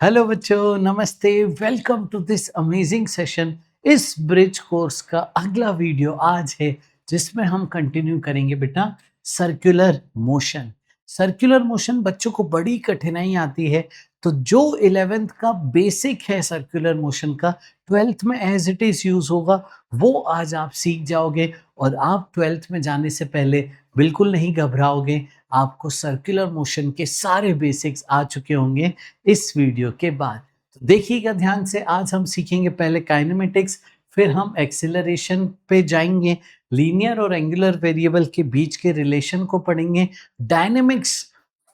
Hello बच्चों, नमस्ते। Welcome to this amazing session. इस ब्रिज कोर्स का अगला वीडियो आज है जिसमें हम कंटिन्यू करेंगे बेटा सर्कुलर मोशन। सर्कुलर मोशन बच्चों को बड़ी कठिनाई आती है, तो जो 11th का बेसिक है सर्कुलर मोशन का 12th में एज इट इज यूज होगा, वो आज आप सीख जाओगे और आप 12th में जाने से पहले बिल्कुल नहीं घबराओगे। आपको सर्कुलर मोशन के सारे बेसिक्स आ चुके होंगे इस वीडियो के बाद। तो देखिएगा ध्यान से, आज हम सीखेंगे पहले काइनेमेटिक्स, फिर हम एक्सीलरेशन पे जाएंगे, लीनियर और एंगुलर वेरिएबल के बीच के रिलेशन को पढ़ेंगे, डायनेमिक्स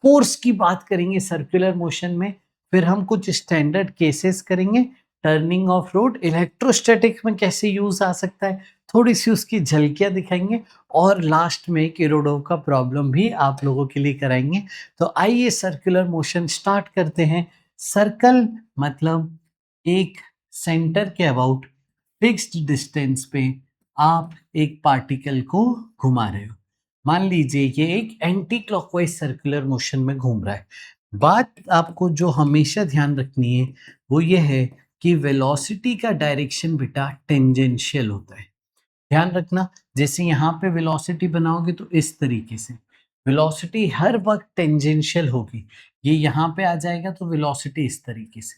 फोर्स की बात करेंगे सर्कुलर मोशन में, फिर हम कुछ स्टैंडर्ड केसेस करेंगे, टर्निंग ऑफ रोड इलेक्ट्रोस्टैटिक में कैसे यूज आ सकता है, थोड़ी सी उसकी झलकियां दिखाएंगे और लास्ट में किरोडोव का प्रॉब्लम भी आप लोगों के लिए कराएंगे। तो आइए सर्कुलर मोशन स्टार्ट करते हैं। सर्कल मतलब एक सेंटर के अबाउट फिक्स्ड डिस्टेंस पे आप एक पार्टिकल को घुमा रहे हो। मान लीजिए ये एक एंटी क्लॉकवाइज सर्कुलर मोशन में घूम रहा है। बात आपको जो हमेशा ध्यान रखनी है वो ये है कि वेलोसिटी का डायरेक्शन बेटा टेंजेंशियल होता है। ध्यान रखना, जैसे यहाँ पे वेलोसिटी बनाओगे तो इस तरीके से वेलोसिटी हर वक्त टेंजेंशियल होगी। ये यहाँ पे आ जाएगा तो वेलोसिटी इस तरीके से,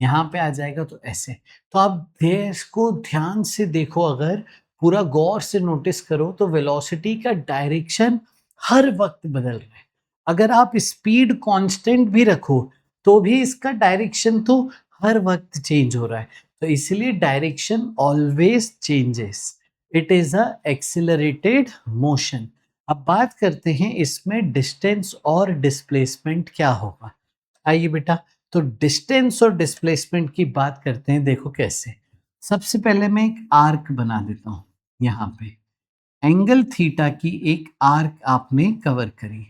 यहाँ पे आ जाएगा तो ऐसे। तो आप देश को ध्यान से देखो, अगर पूरा गौर से नोटिस करो तो वेलोसिटी का डायरेक्शन हर वक्त बदल रहा है। अगर आप स्पीड कांस्टेंट भी रखो तो भी इसका डायरेक्शन तो हर वक्त चेंज हो रहा है। तो इसलिए direction always changes, it is a accelerated motion. अब बात करते हैं इसमें डिस्टेंस और डिस्प्लेसमेंट क्या होगा। आइए बेटा, तो डिस्टेंस और डिस्प्लेसमेंट की बात करते हैं। देखो कैसे, सबसे पहले मैं एक आर्क बना देता हूं। यहाँ पे एंगल थीटा की एक आर्क आपने कवर करी,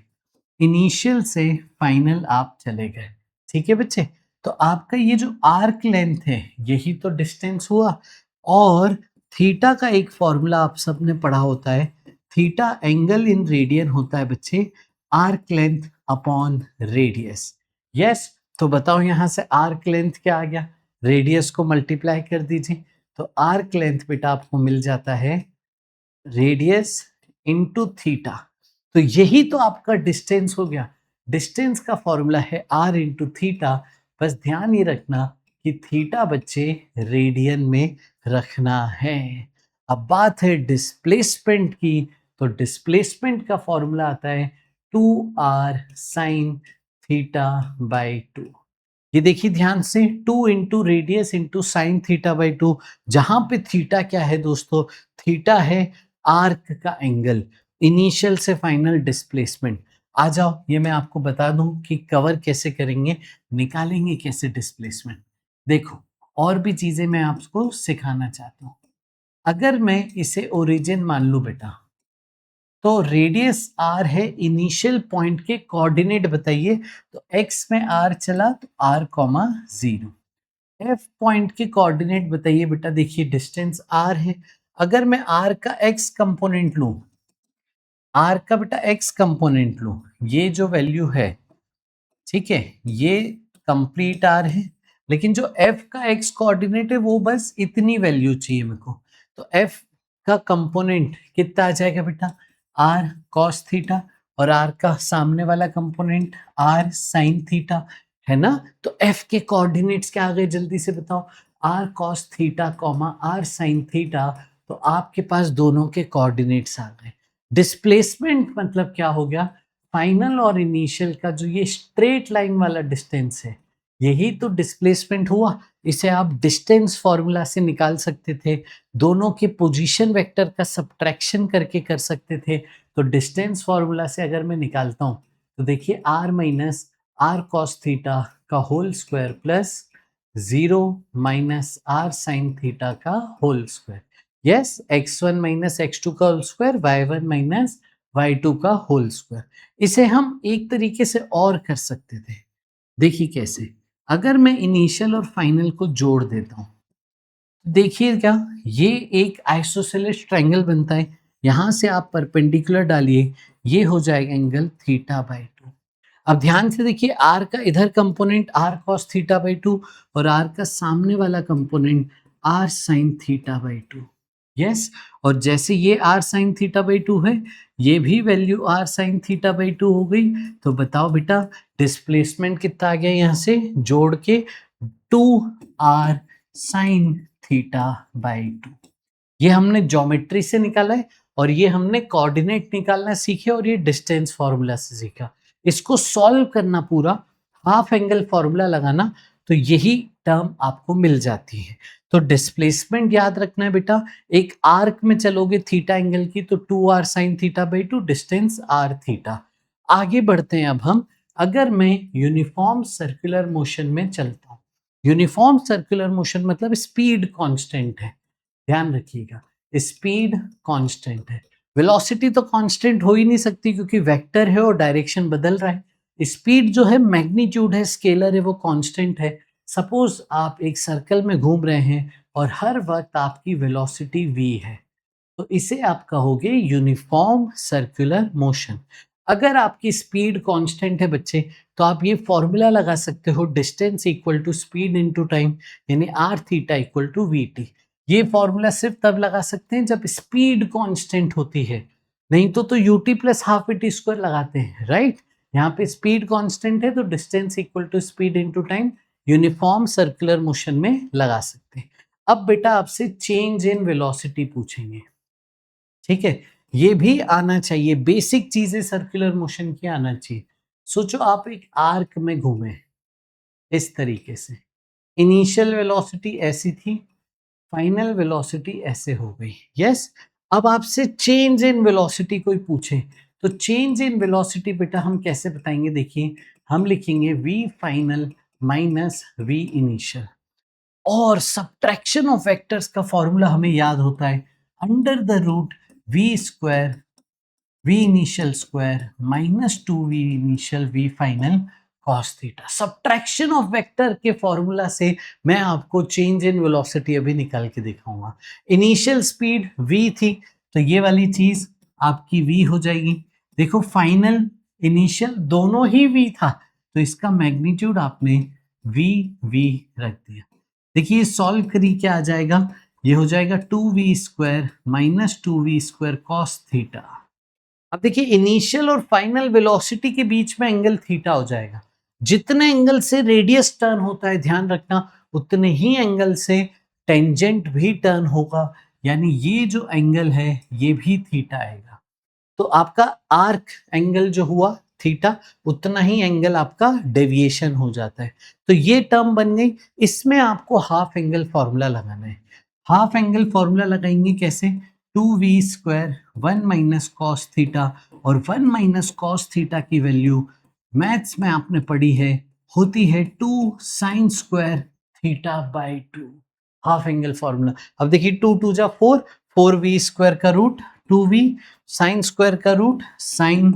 इनिशियल से फाइनल आप चले गए। ठीक है बच्चे, तो आपका ये जो आर्क लेंथ है यही तो डिस्टेंस हुआ। और थीटा का एक फॉर्मूला आप सबने पढ़ा होता है, थीटा एंगल इन रेडियन होता है बच्चे, arc length upon radius. Yes, तो बताओ यहाँ से आर्क लेंथ क्या आ गया, रेडियस को मल्टीप्लाई कर दीजिए तो आर्क लेंथ बेटा आपको मिल जाता है रेडियस इंटू थीटा। तो यही तो आपका डिस्टेंस हो गया। डिस्टेंस का फॉर्मूला है आर इंटू थीटा। बस ध्यान ये रखना कि थीटा बच्चे रेडियन में रखना है। अब बात है डिस्प्लेसमेंट की, तो डिस्प्लेसमेंट का फॉर्मूला आता है 2r साइन थीटा बाई 2। ये देखिए ध्यान से, 2 into radius into sine theta by 2, जहां पे थीटा क्या है दोस्तों, थीटा है आर्क का एंगल, इनिशियल से फाइनल डिस्प्लेसमेंट। आ जाओ, ये मैं आपको बता दूं कि कवर कैसे करेंगे, निकालेंगे कैसे डिस्प्लेसमेंट। देखो, और भी चीजें मैं आपको सिखाना चाहता हूं। अगर मैं इसे ओरिजिन मान लूं बेटा, तो रेडियस आर है, इनिशियल पॉइंट के कोऑर्डिनेट बताइए, तो एक्स में आर चला तो आर कॉमा 0। एफ पॉइंट के कोऑर्डिनेट बताइए बेटा, देखिए डिस्टेंस आर है। अगर मैं आर का एक्स कंपोनेंट लूं, आर का बेटा एक्स कंपोनेंट लूं, ये जो वैल्यू है, ठीक है, ये कंप्लीट आर है, लेकिन जो एफ का एक्स कोऑर्डिनेट है वो बस इतनी वैल्यू चाहिए मेरे को। तो एफ का कंपोनेंट कितना आ जाएगा बेटा, आर कॉस थीटा, और आर का सामने वाला कंपोनेंट आर साइन थीटा, है ना। तो एफ के कोऑर्डिनेट्स क्या आ गए जल्दी से बताओ, r cos theta comma r sine theta. तो आपके पास दोनों के कोऑर्डिनेट्स आ गए। डिस्प्लेसमेंट मतलब क्या हो गया, फाइनल और इनिशियल का जो ये स्ट्रेट लाइन वाला डिस्टेंस है, यही तो डिस्प्लेसमेंट हुआ। इसे आप डिस्टेंस फॉर्मूला से निकाल सकते थे, दोनों के पोजीशन वेक्टर का सब्ट्रैक्शन करके कर सकते थे। तो डिस्टेंस फॉर्मूला से अगर मैं निकालता हूं तो देखिए R minus R cos theta का whole square plus 0 minus R sine theta का whole square. Yes, x1 minus x2 का whole square, y1 minus y2 का होल स्क्वायर। इसे हम एक तरीके से और कर सकते थे, देखिए कैसे। अगर मैं इनिशियल और फाइनल को जोड़ देता हूं, देखिए क्या, ये एक आइसोसेलेस ट्रायंगल बनता है। यहां से आप परपेंडिकुलर डालिए, ये हो जाएगा एंगल थीटा बाई 2। अब ध्यान से देखिए, आर का इधर component r cos theta by two और आर का सामने वाला component r sine theta by two. Yes, और जैसे ये r sine theta by two है, ये भी value r sine theta by two हो गई। तो बताओ बेटा, डिस्प्लेसमेंट कितना आ गया यहाँ से जोड़ के, two r sine theta by two. ये हमने ज्योमेट्री से निकाला है और ये हमने कोऑर्डिनेट निकालना सीखे और ये डिस्टेंस फॉर्मूला से सीखा। इसको सॉल्व करना पूरा, हाफ एंगल फॉर्मूला लगाना, तो यही टर्म आपको मिल जाती है। तो डिस्प्लेसमेंट याद रखना है बेटा, एक आर्क में चलोगे थीटा एंगल की तो 2r sin theta by to, distance r theta. आगे बढ़ते हैं अब हम। अगर मैं यूनिफॉर्म सर्कुलर मोशन में चलता हूँ, यूनिफॉर्म सर्कुलर मोशन मतलब स्पीड कांस्टेंट है, ध्यान रखिएगा, स्पीड कांस्टेंट है। वेलोसिटी तो कांस्टेंट हो ही नहीं सकती क्योंकि वेक्टर है और डायरेक्शन बदल रहा है। स्पीड जो है मैग्नीट्यूड है, स्केलर है, वो कांस्टेंट है। सपोज आप एक सर्कल में घूम रहे हैं और हर वक्त आपकी वेलोसिटी v है, तो इसे आप कहोगे यूनिफॉर्म सर्कुलर मोशन। अगर आपकी स्पीड कांस्टेंट है बच्चे, तो आप ये फॉर्मूला लगा सकते हो, distance equal to speed into time, यानी R theta equal to V T. ये फॉर्मूला सिर्फ तब लगा सकते हैं जब स्पीड कांस्टेंट होती है, नहीं तो u t plus half t square लगाते हैं, राइट। यहाँ पे स्पीड कांस्टेंट है तो distance equal to speed into time, uniform circular motion में लगा सकते हैं। अब बेटा आपसे चेंज इन वेलोसिटी पूछेंगे, ठीक है, ये भी आना चाहिए, बेसिक चीजें सर्कुलर मोशन की आना चाहिए। सोचो आप एक आर्क में घूमे इस तरीके से, इनिशियल वेलोसिटी ऐसी थी, फाइनल वेलोसिटी ऐसे हो गई। यस, अब आपसे चेंज इन वेलोसिटी कोई पूछे तो चेंज इन वेलोसिटी बेटा हम कैसे बताएंगे, देखिए हम लिखेंगे v final minus v initial, और सब्ट्रैक्शन ऑफ वेक्टर्स का फॉर्मूला हमें याद होता है, under the root v square v initial square minus 2v initial v final cos theta. Subtraction of vector के फॉर्मूला से मैं आपको चेंज इन वेलोसिटी अभी निकाल के दिखाऊंगा। इनिशियल स्पीड v थी तो ये वाली चीज आपकी v हो जाएगी। देखो फाइनल इनिशियल दोनों ही v था तो इसका मैग्नीट्यूड आपने v रख दिया। देखिए सॉल्व करिए क्या आ जाएगा, ये हो जाएगा 2v square minus 2v square cos theta. अब देखिए इनिशियल और फाइनल वेलोसिटी के बीच में एंगल थीटा हो जाएगा। जितने एंगल से रेडियस टर्न होता है, ध्यान रखना, उतने ही एंगल से टेंजेंट भी टर्न होगा, यानी ये जो एंगल है ये भी थीटा आएगा। तो आपका आर्क एंगल जो हुआ थीटा, उतना ही एंगल आपका डेविएशन हो जाता है। तो ये टर्म बन गई। इसमें आपको हाफ एंगल फॉर्मूला लगाना है। हाफ एंगल फॉर्मूला लगाएंगे कैसे, 2v square 1 minus cos theta, और 1 माइनस कॉस थीटा की वैल्यू मैथ्स में आपने पढ़ी है, होती है 2 sine square theta by 2। Half angle formula, अब देखिए 2 2 जा 4, 4v स्क्वायर का रूट 2v, साइन स्क्वायर का रूट साइन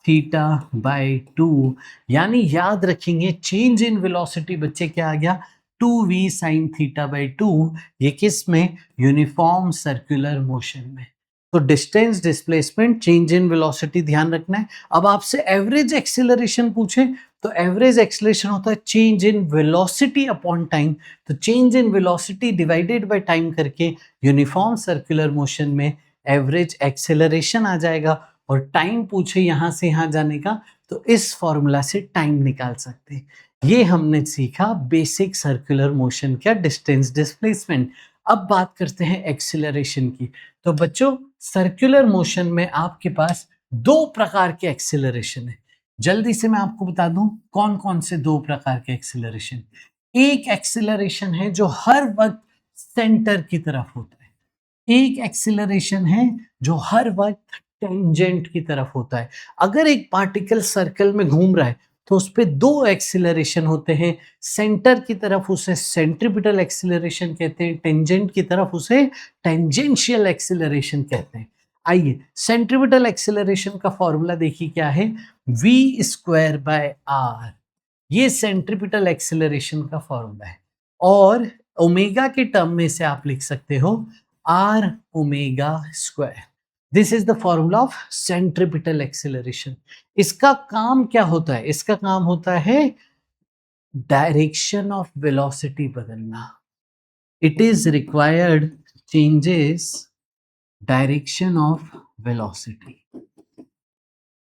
थीटा बाई 2, यानी याद रखेंगे चेंज इन वेलोसिटी बच्चे क्या आ गया, 2v साइन थीटा बाई 2। ये किस में, यूनिफॉर्म सर्कुलर मोशन में। तो distance, displacement, change in velocity ध्यान रखना है। अब आपसे एवरेज एक्सीलरेशन पूछे तो एवरेज एक्सीलरेशन होता है change in velocity upon time. तो change in velocity divided by time करके यूनिफॉर्म सर्कुलर मोशन में एवरेज एक्सेलरेशन आ जाएगा। और टाइम पूछे यहाँ से यहाँ जाने का तो इस फॉर्मूला से टाइम निकाल सकते हैं। ये हमने सीखा बेसिक सर्कुलर मोशन का डिस्टेंस, डिस्प्लेसमेंट। अब बात करते हैं एक्सेलरेशन की। तो बच्चों सर्कुलर मोशन में आपके पास दो प्रकार के एक्सेलरेशन है। जल्दी से मैं आपको बता दूं कौन कौन से दो प्रकार के एक्सेलरेशन। एक एक्सेलरेशन है जो हर वक्त सेंटर की तरफ होता है, एक एक्सेलरेशन है जो हर वक्त टेंजेंट की तरफ होता है। अगर एक पार्टिकल सर्कल में घूम रहा है तो उस पे दो एक्सेलरेशन होते हैं, सेंटर की तरफ उसे सेंट्रीपिटल एक्सेलरेशन कहते हैं, टेंजेंट की तरफ उसे टेंजेंशियल एक्सेलरेशन कहते हैं। आइए सेंट्रीपिटल एक्सेलरेशन का फॉर्मूला देखिए क्या है, v स्क्वायर बाय आर, ये सेंट्रीपिटल एक्सेलरेशन का फॉर्मूला है। और ओमेगा के टर्म में से आप लिख सकते हो r omega square. This is the formula of centripetal acceleration. इसका काम क्या होता है? इसका काम होता है डायरेक्शन ऑफ वेलोसिटी बदलना। It is required changes direction of velocity.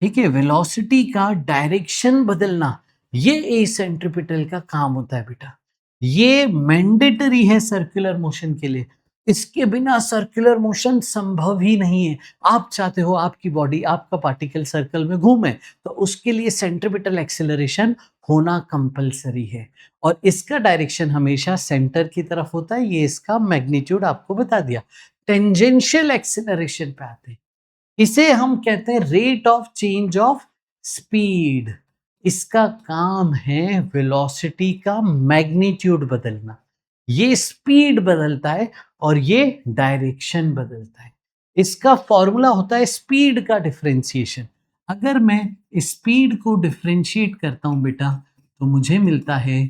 ठीक है, वेलोसिटी का डायरेक्शन बदलना, ये ए सेंट्रिपिटल का काम होता है बेटा। ये मैंडेटरी है सर्कुलर मोशन के लिए। इसके बिना सर्कुलर मोशन संभव ही नहीं है। आप चाहते हो आपकी बॉडी, आपका पार्टिकल सर्कल में घूमे, तो उसके लिए सेंट्रिपिटल एक्सेलरेशन होना कंपलसरी है। और इसका डायरेक्शन हमेशा सेंटर की तरफ होता है। ये इसका मैग्नीट्यूड आपको बता दिया। टेंजेंशियल एक्सेलरेशन पे आते हैं। इसे हम कहते हैं rate of change of speed. इसका काम है वेलोसिटी का मैग्नीट्यूड बदलना। ये स्पीड बदलता है और ये डायरेक्शन बदलता है। इसका फॉर्मूला होता है स्पीड का डिफरेंशिएशन। अगर मैं स्पीड को डिफरेंशिएट करता हूं बेटा, तो मुझे मिलता है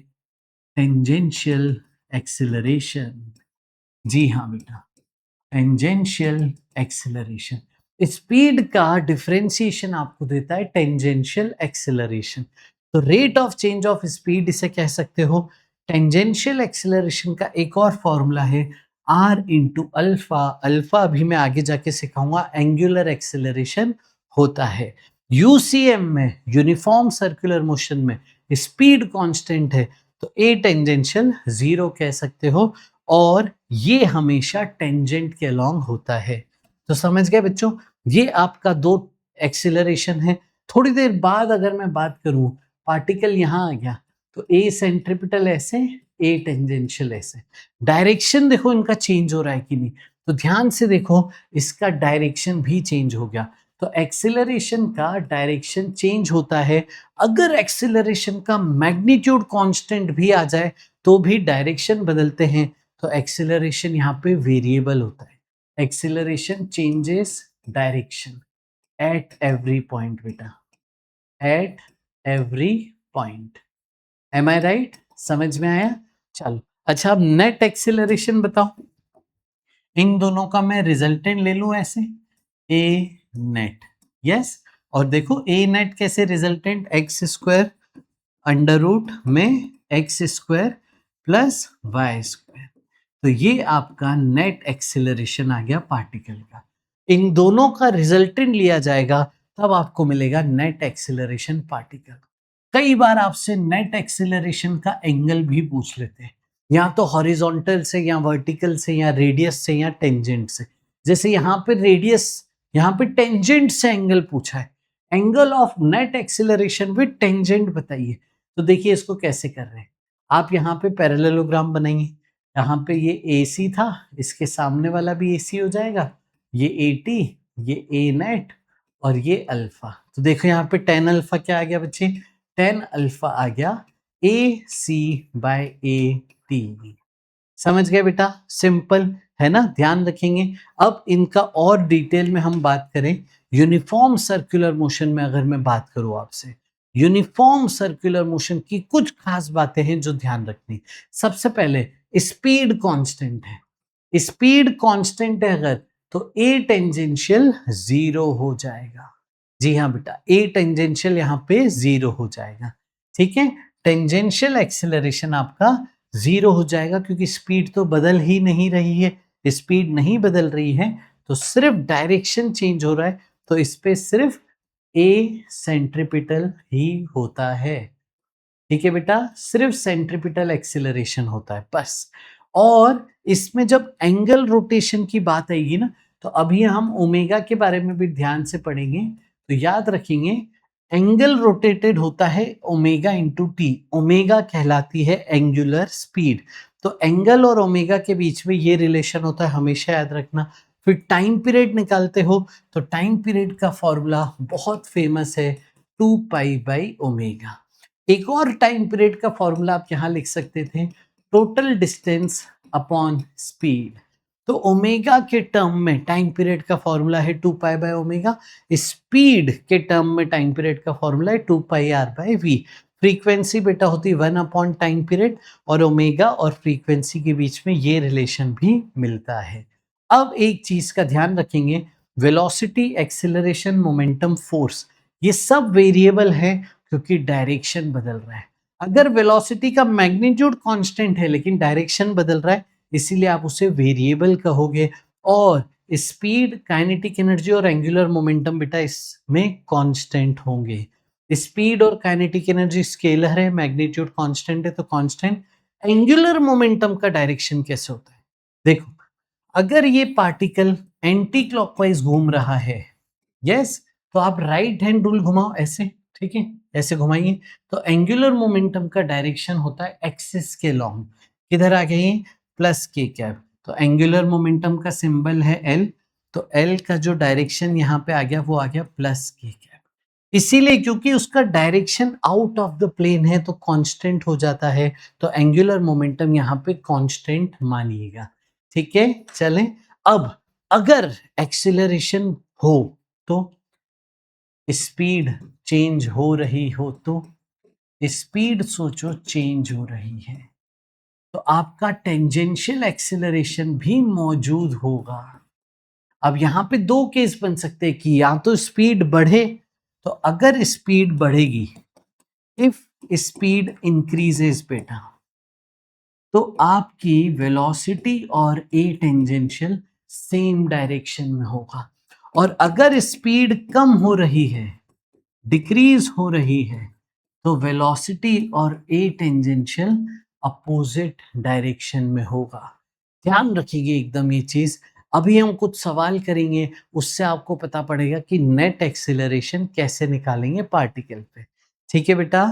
टेंजेंशियल एक्सेलरेशन। जी हाँ बेटा, टेंजेंशियल एक्सेलरेशन। स्पीड का डिफरेंशिएशन आपको देता है टेंजेंशियल एक्सेलरेशन। तो rate of change of speed इसे कह सकते हो। टेंजेंशियल एक्सेलरेशन का एक और फॉर्मूला है आर इंटू अल्फा। अल्फा अभी मैं आगे जाके सिखाऊंगा, एंगुलर एक्सेलरेशन होता है। यूसीएम में, यूनिफॉर्म सर्कुलर मोशन में, स्पीड कांस्टेंट है, तो ए टेंजेंशियल 0 कह सकते हो। और ये हमेशा टेंजेंट के अलोंग होता है। तो समझ गए बच्चों, ये आपका दो एक्सीलरेशन है। थोड़ी देर बाद अगर मैं बात करूं, पार्टिकल यहां आ गया, तो ए सेंट्रिपिटल ऐसे, ए टेंजेंशियल ऐसे। डायरेक्शन देखो इनका चेंज हो रहा है कि नहीं, तो ध्यान से देखो, इसका डायरेक्शन भी चेंज हो गया। तो एक्सीलरेशन का डायरेक्शन चेंज होता है। अगर एक्सीलरेशन का मैग्नीट्यूड कांस्टेंट भी आ जाए तो भी डायरेक्शन बदलते हैं। तो एक्सेलरेशन यहाँ पे वेरिएबल होता है। Acceleration changes direction at every point बेटा, at every point. Am I right? समझ में आया? चलो अच्छा, अब नेट एक्सेलरेशन बताओ। इन दोनों का मैं रिजल्टेंट ले लूं ऐसे, ए नेट, यस। और देखो ए नेट कैसे resultant, X square under root में X square plus Y square. तो ये आपका नेट एक्सेलरेशन आ गया पार्टिकल का। इन दोनों का रिजल्टेंट लिया जाएगा, तब आपको मिलेगा नेट एक्सेलरेशन पार्टिकल। कई बार आपसे नेट एक्सेलरेशन का एंगल भी पूछ लेते हैं, या तो हॉरिजॉन्टल से, या वर्टिकल से, या रेडियस से, या टेंजेंट से। जैसे यहाँ पे रेडियस, यहाँ पे टेंजेंट से एंगल पूछा है। Angle of net acceleration with tangent बताइए। तो देखिए इसको कैसे कर रहे हैं। आप यहाँ पे पैरेललोग्राम बनाइए। यहाँ पे ये AC था, इसके सामने वाला भी AC हो जाएगा, ये AT, ये A नेट, और ये अल्फा। तो देखो यहाँ पे tan अल्फा क्या आ गया बच्चे, tan अल्फा आ गया AC बाय AT। समझ गए बेटा? सिंपल है ना, ध्यान रखेंगे। अब इनका और डिटेल में हम बात करें। यूनिफॉर्म सर्कुलर मोशन में अगर मैं बात करूं आपसे, यूनिफॉर्म सर्कुलर मोशन की कुछ खास बातें हैं जो ध्यान रखनी। सबसे पहले स्पीड कांस्टेंट है। स्पीड कांस्टेंट है अगर, तो ए टेंजेंशियल 0 हो जाएगा। जी हाँ बेटा, ए टेंजेंशियल यहाँ पे 0 हो जाएगा। ठीक है, टेंजेंशियल एक्सेलरेशन आपका 0 हो जाएगा, क्योंकि स्पीड तो बदल ही नहीं रही है। स्पीड नहीं बदल रही है, तो सिर्फ डायरेक्शन चेंज हो रहा है। तो इस पे सिर्फ ए सेंट्रिपिटल ही होता है। ठीक है बेटा, सिर्फ सेंट्रिपिटल एक्सेलरेशन होता है बस। और इसमें जब एंगल रोटेशन की बात आएगी ना, तो अभी हम ओमेगा के बारे में भी ध्यान से पढ़ेंगे। तो याद रखेंगे, एंगल रोटेटेड होता है ओमेगा इंटू टी। ओमेगा कहलाती है एंगुलर स्पीड। तो एंगल और ओमेगा के बीच में ये रिलेशन होता है, हमेशा याद रखना। फिर टाइम पीरियड निकालते हो, तो टाइम पीरियड का फॉर्मूला बहुत फेमस है, 2 पाई बाई ओमेगा। एक और टाइम पीरियड का फॉर्मूला आप यहां लिख सकते थे, टोटल डिस्टेंस अपॉन स्पीड। तो ओमेगा के टर्म में टाइम पीरियड का फॉर्मूला है 2 पाई बाय ओमेगा। स्पीड के टर्म में टाइम पीरियड का फॉर्मूला है 2 पाई आर बाय वी। फ्रीक्वेंसी बेटा होती है 1 अपॉन टाइम पीरियड, और ओमेगा और फ्रीक्वेंसी के बीच में ये रिलेशन भी मिलता है। अब एक चीज का ध्यान रखेंगे, वेलोसिटी, एक्सेलरेशन, मोमेंटम, फोर्स, ये सब वेरिएबल है क्योंकि डायरेक्शन बदल रहा है। अगर वेलोसिटी का मैग्नीट्यूड कांस्टेंट है लेकिन डायरेक्शन बदल रहा है, इसीलिए आप उसे वेरिएबल कहोगे। और स्पीड, काइनेटिक एनर्जी और एंगुलर मोमेंटम बेटा इसमें कांस्टेंट होंगे। स्पीड और काइनेटिक एनर्जी स्केलर है, मैग्नीट्यूड कांस्टेंट है तो कांस्टेंट। एंगुलर मोमेंटम का डायरेक्शन कैसे होता है? देखो, अगर ये पार्टिकल एंटी क्लॉकवाइज घूम रहा है, यस, तो आप राइट हैंड रूल घुमाओ ऐसे, ठीक है, ऐसे घुमाइए, तो एंगुलर मोमेंटम का डायरेक्शन होता है एक्सिस के लॉन्ग। किधर आ गई? Plus k cap. तो एंगुलर मोमेंटम का सिंबल है एल, तो एल का जो डायरेक्शन यहाँ पे आ गया वो आ गया प्लस के कैप। इसीलिए क्योंकि उसका direction out of the plane है तो कांस्टेंट हो जाता है, तो एंगुलर मोमेंटम यहाँ पे कांस्टेंट मानिएगा। ठीक है, चलें। अब अगर एक्सीलरेशन हो तो स्पीड चेंज हो रही हो तो स्पीड सोचो चेंज हो रही है तो आपका टेंजेंशियल एक्सीलरेशन भी मौजूद होगा। अब यहां पे दो केस बन सकते हैं कि या तो स्पीड बढ़े, तो अगर स्पीड बढ़ेगी, इफ स्पीड इंक्रीजेस बेटा, तो आपकी वेलोसिटी और ए टेंजेंशियल सेम डायरेक्शन में होगा। और अगर स्पीड कम हो रही है, डिक्रीज हो रही है, तो वेलोसिटी और ए टेंजेंशियल अपोजिट डायरेक्शन में होगा। ध्यान रखिए एकदम ये चीज। अभी हम कुछ सवाल करेंगे, उससे आपको पता पड़ेगा कि नेट एक्सीलरेशन कैसे निकालेंगे पार्टिकल पे। ठीक है बेटा,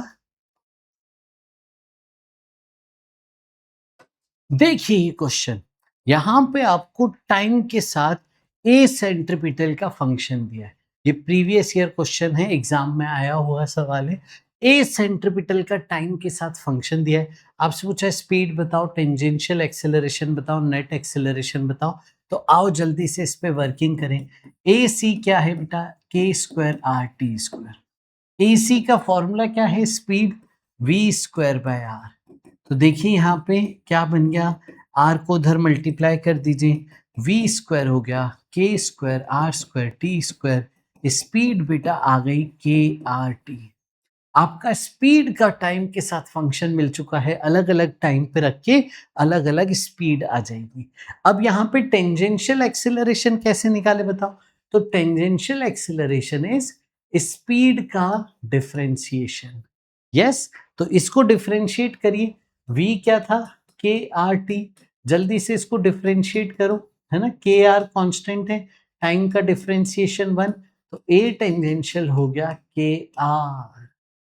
देखिए ये क्वेश्चन, यहां पे आपको टाइम के साथ ए सेंट्रीपिटल का फंक्शन दिया है। ये प्रीवियस ईयर क्वेश्चन है, एग्जाम में आया हुआ सवाल है। ए सेंट्रीपिटल का टाइम के साथ फंक्शन दिया है, आपसे पूछा है स्पीड बताओ, टेंजेंशियल एक्सेलरेशन बताओ, नेट एक्सेलरेशन बताओ। तो आओ जल्दी से इस पे वर्किंग करें। ए सी क्या है बेटा? K square r t square. A c का फॉर्मूला क्या है? Speed v square by r. तो देखिए यहाँ पे क्या बन गया, आर को उधर मल्टीप्लाई कर दीजिए, वी स्क्वायर हो गया k square r square t square. Speed बेटा आ गई के आर टी। आपका स्पीड का टाइम के साथ फंक्शन मिल चुका है, अलग अलग टाइम पे रख के अलग अलग स्पीड आ जाएगी। अब यहाँ पे टेंजेंशियल एक्सीलरेशन कैसे निकाले बताओ? तो टेंजेंशियल एक्सीलरेशन इज स्पीड का डिफरेंशिएशन। यस, तो इसको डिफरेंशिएट करिए। v क्या था? के आर टी। जल्दी से इसको डिफरेंशिएट करो, है ना, के आर कॉन्स्टेंट है, टाइम का डिफरेंशिएशन 1, तो ए टेंजेंशियल हो गया के आर।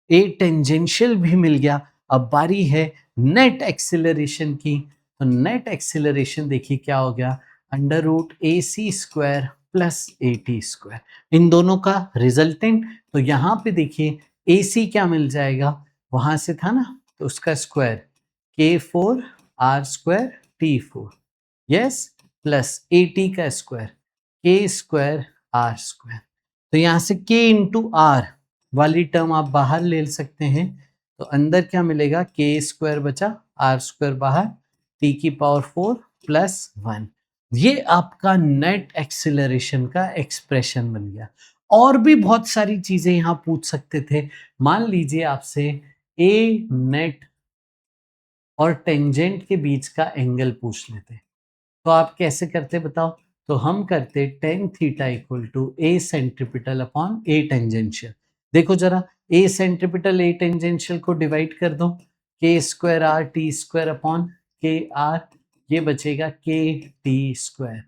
ए टेंजेंशियल भी मिल गया। अब बारी है नेट एक्सीलरेशन की, तो नेट एक्सीलरेशन देखिए क्या हो गया, under root A C square plus A T square, इन दोनों का रिजल्टेंट। तो यहाँ पे देखिए ए सी क्या मिल जाएगा, वहां से था ना, तो उसका square k four r square t four, yes, plus ए टी का square k square r square. तो यहाँ से के इंटू आर वाली टर्म आप बाहर ले सकते हैं, तो अंदर क्या मिलेगा, के स्क्वायर बचा, आर स्क्वायर बाहर, टी की पावर 4 प्लस 1। ये आपका नेट एक्सीलरेशन का एक्सप्रेशन बन गया। और भी बहुत सारी चीजें यहां पूछ सकते थे। मान लीजिए आपसे ए नेट और टेंजेंट के बीच का एंगल पूछ लेते, तो आप कैसे करते बताओ? तो हम करते tan theta equal to a centripetal upon a tangential. देखो जरा, ए सेंट्रीपिटल ए टेंजेंशियल को डिवाइड कर दो, k square r t square upon k r, ये बचेगा के टी स्क्वायर।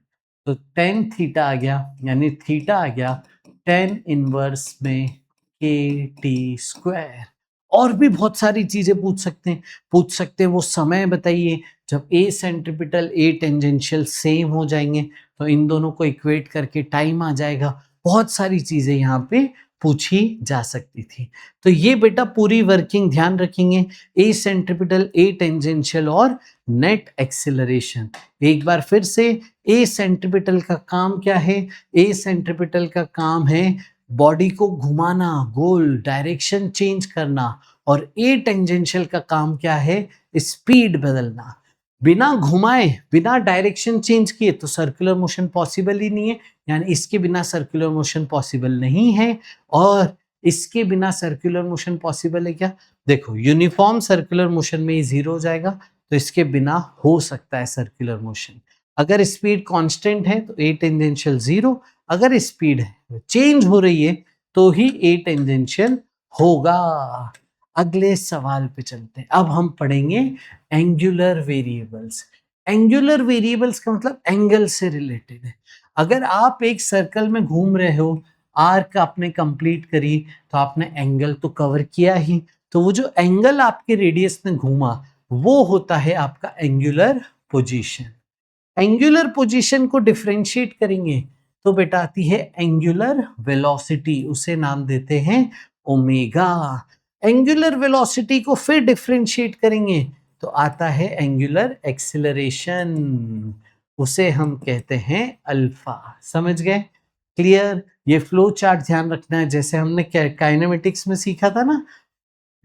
तो टेन थीटा आ गया, यानी थीटा आ गया टेन इनवर्स में के टी स्क्वायर। और भी बहुत सारी चीजें पूछ सकते हैं वो समय बताइए। जब ए सेंट्रीपिटल ए टेंजेंशियल सेम हो जाएंगे तो इन दोनों को इक्वेट करके टाइम आ जाएगा। बहुत सारी चीजें यहाँ पे पूछी जा सकती थी। तो ये बेटा पूरी वर्किंग ध्यान रखेंगे, ए सेंट्रीपिटल ए टेंजेंशियल और नेट एक्सीलरेशन। एक बार फिर से, ए सेंट्रीपिटल का काम क्या है? ए सेंट्रीपिटल का काम है बॉडी को घुमाना, गोल डायरेक्शन चेंज करना। और ए टेंजेंशियल का काम क्या है? स्पीड बदलना। बिना घुमाए, बिना डायरेक्शन चेंज किए तो सर्कुलर मोशन पॉसिबल ही नहीं है। यानी इसके बिना सर्कुलर मोशन पॉसिबल नहीं है, और इसके बिना सर्कुलर मोशन पॉसिबल है क्या? देखो यूनिफॉर्म सर्कुलर मोशन में ये जीरो हो जाएगा, तो इसके बिना हो सकता है सर्कुलर मोशन। अगर स्पीड कांस्टेंट है तो ए टेंजेंशियल जीरो, अगर स्पीड चेंज हो रही है तो ही ए टेंजेंशियल होगा। अगले सवाल पे चलते हैं। अब हम पढ़ेंगे एंगुलर वेरिएबल्स। एंगुलर वेरिएबल्स का मतलब एंगल से रिलेटेड है। अगर आप एक सर्कल में घूम रहे हो, आर्क आपने कंप्लीट करी, तो आपने एंगल तो कवर किया ही, तो वो जो एंगल आपके रेडियस में घूमा वो होता है आपका एंगुलर पोजीशन। एंगुलर पोजीशन को डिफरेंशिएट करेंगे तो बेटा आती है एंगुलर वेलोसिटी, उसे नाम देते हैं ओमेगा। एंगुलर वेलोसिटी को फिर डिफरेंशिएट करेंगे तो आता है एंगुलर एक्सीलरेशन, उसे हम कहते हैं अल्फा। समझ गए? क्लियर? ये फ्लो चार्ट ध्यान रखना है, जैसे हमने काइनेमेटिक्स में सीखा था ना,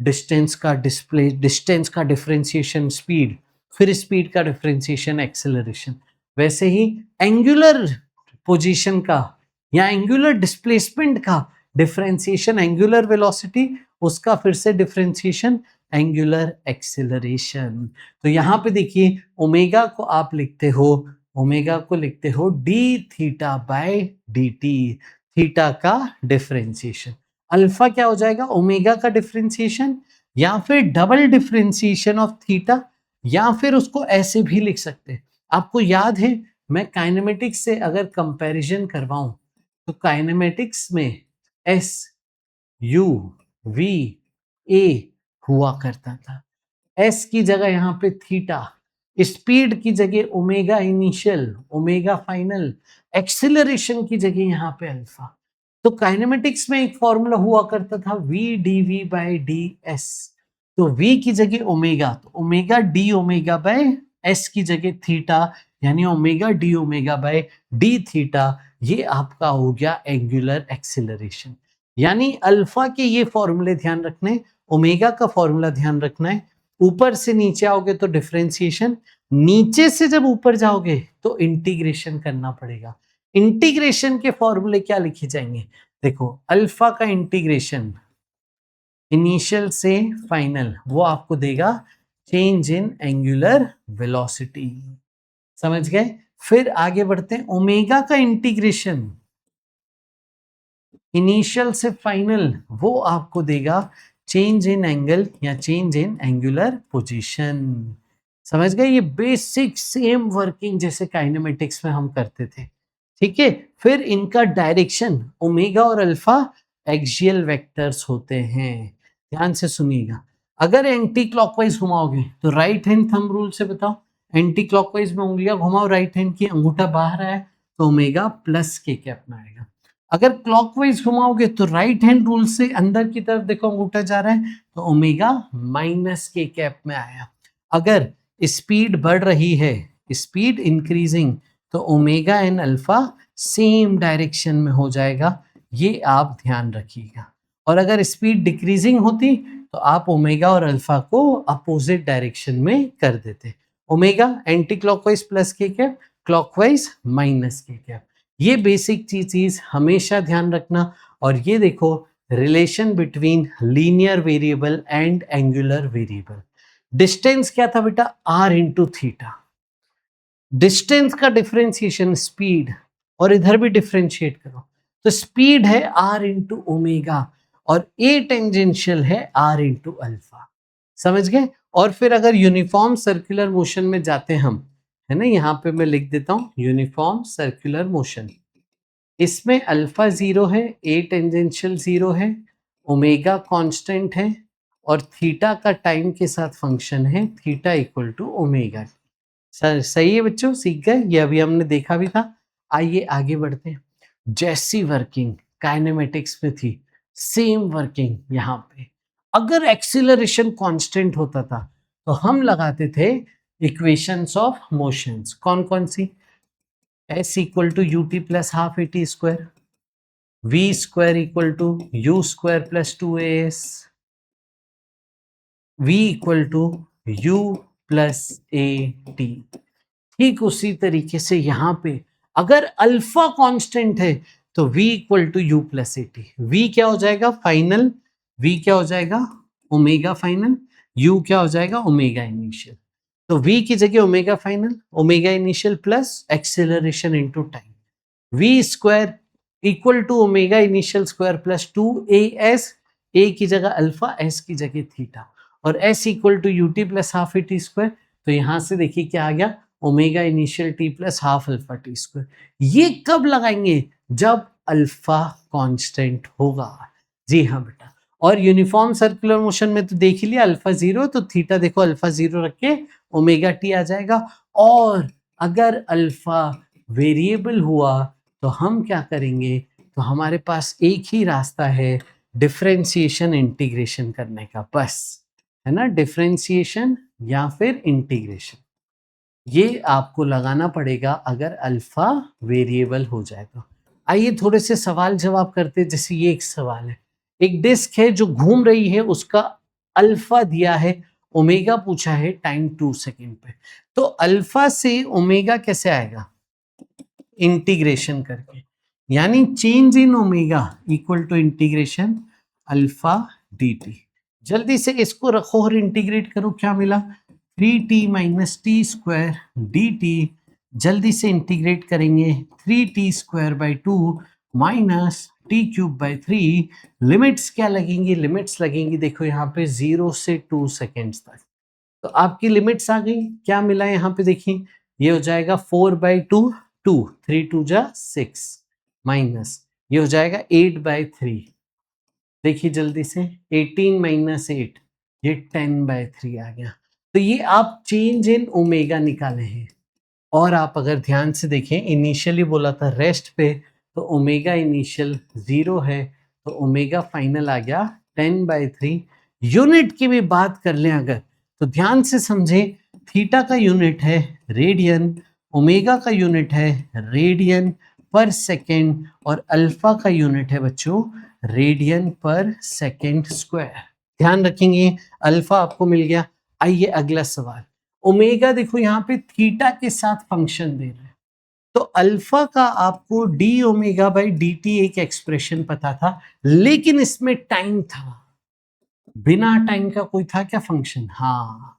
डिस्टेंस का डिस्प्ले, डिस्टेंस का डिफरेंशिएशन स्पीड, फिर स्पीड का डिफरेंशिएशन एक्सेलरेशन, वैसे ही एंगुलर पोजीशन का या एंगुलर डिस्प्लेसमेंट का डिफरेंशिएशन एंगुलर वेलोसिटी, उसका फिर से डिफरेंशिएशन एंगुलर एक्सेलरेशन। तो यहां पे देखिए ओमेगा को आप लिखते हो, ओमेगा को लिखते हो D theta by D T, theta का डिफरेंशिएशन। अल्फा क्या हो जाएगा? ओमेगा का डिफरेंशिएशन या फिर डबल डिफरेंशिएशन ऑफ थीटा, या फिर उसको ऐसे भी लिख सकते हैं। आपको याद है मैं काइनेमेटिक्स से अगर कंपैरिजन करवाऊं तो काइनेमेटिक्स में एस यू वी ए हुआ करता था। एस की जगह यहाँ पे थीटा, स्पीड की जगह omega initial, omega final, acceleration की जगह यहाँ पे अल्फा। तो काइनेमेटिक्स में एक फॉर्मूला हुआ करता था v d v by d s, तो वी की जगह ओमेगा, तो omega d omega by s की जगह थीटा, यानी omega d omega by d theta, ये आपका हो गया एंगुलर एक्सीलरेशन। यानी अल्फा के ये फॉर्मूले ध्यान रखने, ओमेगा का फॉर्मूला ध्यान रखना है। ऊपर से नीचे आओगे तो डिफरेंशिएशन, नीचे से जब ऊपर जाओगे तो इंटीग्रेशन करना पड़ेगा। इंटीग्रेशन के फॉर्मूले क्या लिखे जाएंगे? देखो अल्फा का इंटीग्रेशन इनिशियल से फाइनल, वो आपको देगा चेंज इन एंगुलर वेलोसिटी। समझ गए? फिर आगे बढ़ते हैं, ओमेगा का इंटीग्रेशन इनिशियल से फाइनल, वो आपको देगा चेंज इन एंगल या चेंज इन एंगुलर पोजीशन। समझ गए? ये बेसिक सेम वर्किंग जैसे काइनेमेटिक्स में हम करते थे। ठीक है, फिर इनका डायरेक्शन ओमेगा और अल्फा एक्सियल वेक्टर्स होते हैं। ध्यान से सुनिएगा, अगर एंटी क्लॉकवाइज घुमाओगे तो राइट हैंड थंब रूल से बताओ, एंटी क्लॉकवाइज में उंगलियां घुमाओ राइट हैंड की, अंगूठा बाहर आए तो ओमेगा प्लस के कैप में आएगा। अगर क्लॉकवाइज घुमाओगे तो राइट हैंड रूल से अंदर की तरफ देखो अंगूठा जा रहा है तो ओमेगा माइनस के कैप में आया। अगर स्पीड बढ़ रही है, स्पीड इंक्रीजिंग, तो omega and alpha same direction में हो जाएगा, ये आप ध्यान रखिएगा। और अगर स्पीड डिक्रीजिंग होती तो आप ओमेगा और अल्फा को अपोजिट डायरेक्शन में कर देते। Omega anti clockwise plus k cap, clockwise minus k cap. ये बेसिक चीज हमेशा ध्यान रखना। और ये देखो relation between linear variable and angular variable. Distance क्या था बेटा? R into theta. डिस्टेंस का डिफरेंशिएशन स्पीड, और इधर भी डिफरेंशिएट करो तो स्पीड है आर इंटू ओमेगा और ए टेंजेंशियल है आर इंटू अल्फा। समझ गए? और फिर अगर यूनिफॉर्म सर्कुलर मोशन में जाते हम, है ना, यहां पे मैं लिख देता हूं यूनिफॉर्म सर्कुलर मोशन, इसमें अल्फा जीरो है, ए टेंजेंशियल जीरो है, ओमेगा कांस्टेंट है, और थीटा का टाइम के साथ फंक्शन है, theta equal to omega. Sir सही है बच्चों, सीख गए? ये अभी हमने देखा भी था। आइए आगे बढ़ते हैं। जैसी वर्किंग काइनेमेटिक्स में थी, सेम वर्किंग यहाँ पे। अगर एक्सीलरेशन कांस्टेंट होता था तो हम लगाते थे इक्वेशंस ऑफ मोशंस। कौन कौन सी? s equal to u t plus half a T square, v square equal to u square plus two a s, v equal to u plus A t. ठीक उसी तरीके से यहाँ पे अगर अल्फा कांस्टेंट है तो v equal to u plus A t. V क्या हो जाएगा फाइनल, v क्या हो जाएगा ओमेगा फाइनल, u क्या हो जाएगा ओमेगा इनिशियल। तो v की जगह omega final, omega initial plus acceleration into time, v square equal to omega initial square plus 2as, a की जगह अल्फा, s की जगह थीटा, और s equal to u t plus half a T square. तो यहां से देखिए क्या आ गया, omega initial t plus half alpha t square. ये कब लगाएंगे, जब अल्फा कांस्टेंट होगा। जी हाँ बेटा, और यूनिफॉर्म सर्कुलर मोशन में तो देख ही लिया अल्फा जीरो, तो थीटा देखो अल्फा जीरो रख के ओमेगा टी आ जाएगा। और अगर अल्फा वेरिएबल हुआ तो हम क्या करेंगे, तो हमारे पास एक ही रास्ता है डिफरेंशिएशन इंटीग्रेशन करने का, बस, है ना, डिफरेंशिएशन या फिर इंटीग्रेशन, ये आपको लगाना पड़ेगा अगर अल्फा वेरिएबल हो जाए तो। आइए थोड़े से सवाल जवाब करते हैं। जैसे ये एक सवाल है, एक डिस्क है जो घूम रही है, उसका अल्फा दिया है, ओमेगा पूछा है टाइम 2 सेकेंड पे। तो अल्फा से ओमेगा कैसे आएगा, इंटीग्रेशन करके, यानी change in omega equal to integration alpha d t. जल्दी से इसको रखो और इंटीग्रेट करो, क्या मिला 3t minus T square D t. जल्दी से इंटीग्रेट करेंगे, 3t square by 2 minus T cube by 3। Limits क्या लगेंगी, लिमिट्स लगेंगी देखो यहाँ पे 0 से 2 सेकेंड्स तक। तो आपकी लिमिट्स आ गई, क्या मिला यहाँ पे देखिए, ये हो जाएगा 4/2, 2 3 2 जा 6 माइनस ये हो जाएगा 8/3। देखिए जल्दी से 18 माइनस 8, ये 10/3 आ गया। तो ये आप चेंज इन ओमेगा निकाले हैं। और आप अगर ध्यान से देखें, इनिशियली बोला था रेस्ट पे, तो ओमेगा इनिशियल 0 है, तो ओमेगा फाइनल आ गया 10/3। यूनिट की भी बात कर लें अगर, तो ध्यान से समझें, थीटा का यूनिट है रेडियन, ओमेगा का यूनिट है रेडियन पर सेकेंड, और अल्फा का यूनिट है बच्चों रेडियन पर सेकेंड स्क्वायर। ध्यान रखेंगे, अल्फा आपको मिल गया। आइए अगला सवाल, ओमेगा देखो यहाँ पे थीटा के साथ फंक्शन दे रहे हैं, तो अल्फा का आपको D omega by D T एक एक्सप्रेशन पता था, लेकिन इसमें टाइम था, बिना टाइम का कोई था क्या फंक्शन, हाँ,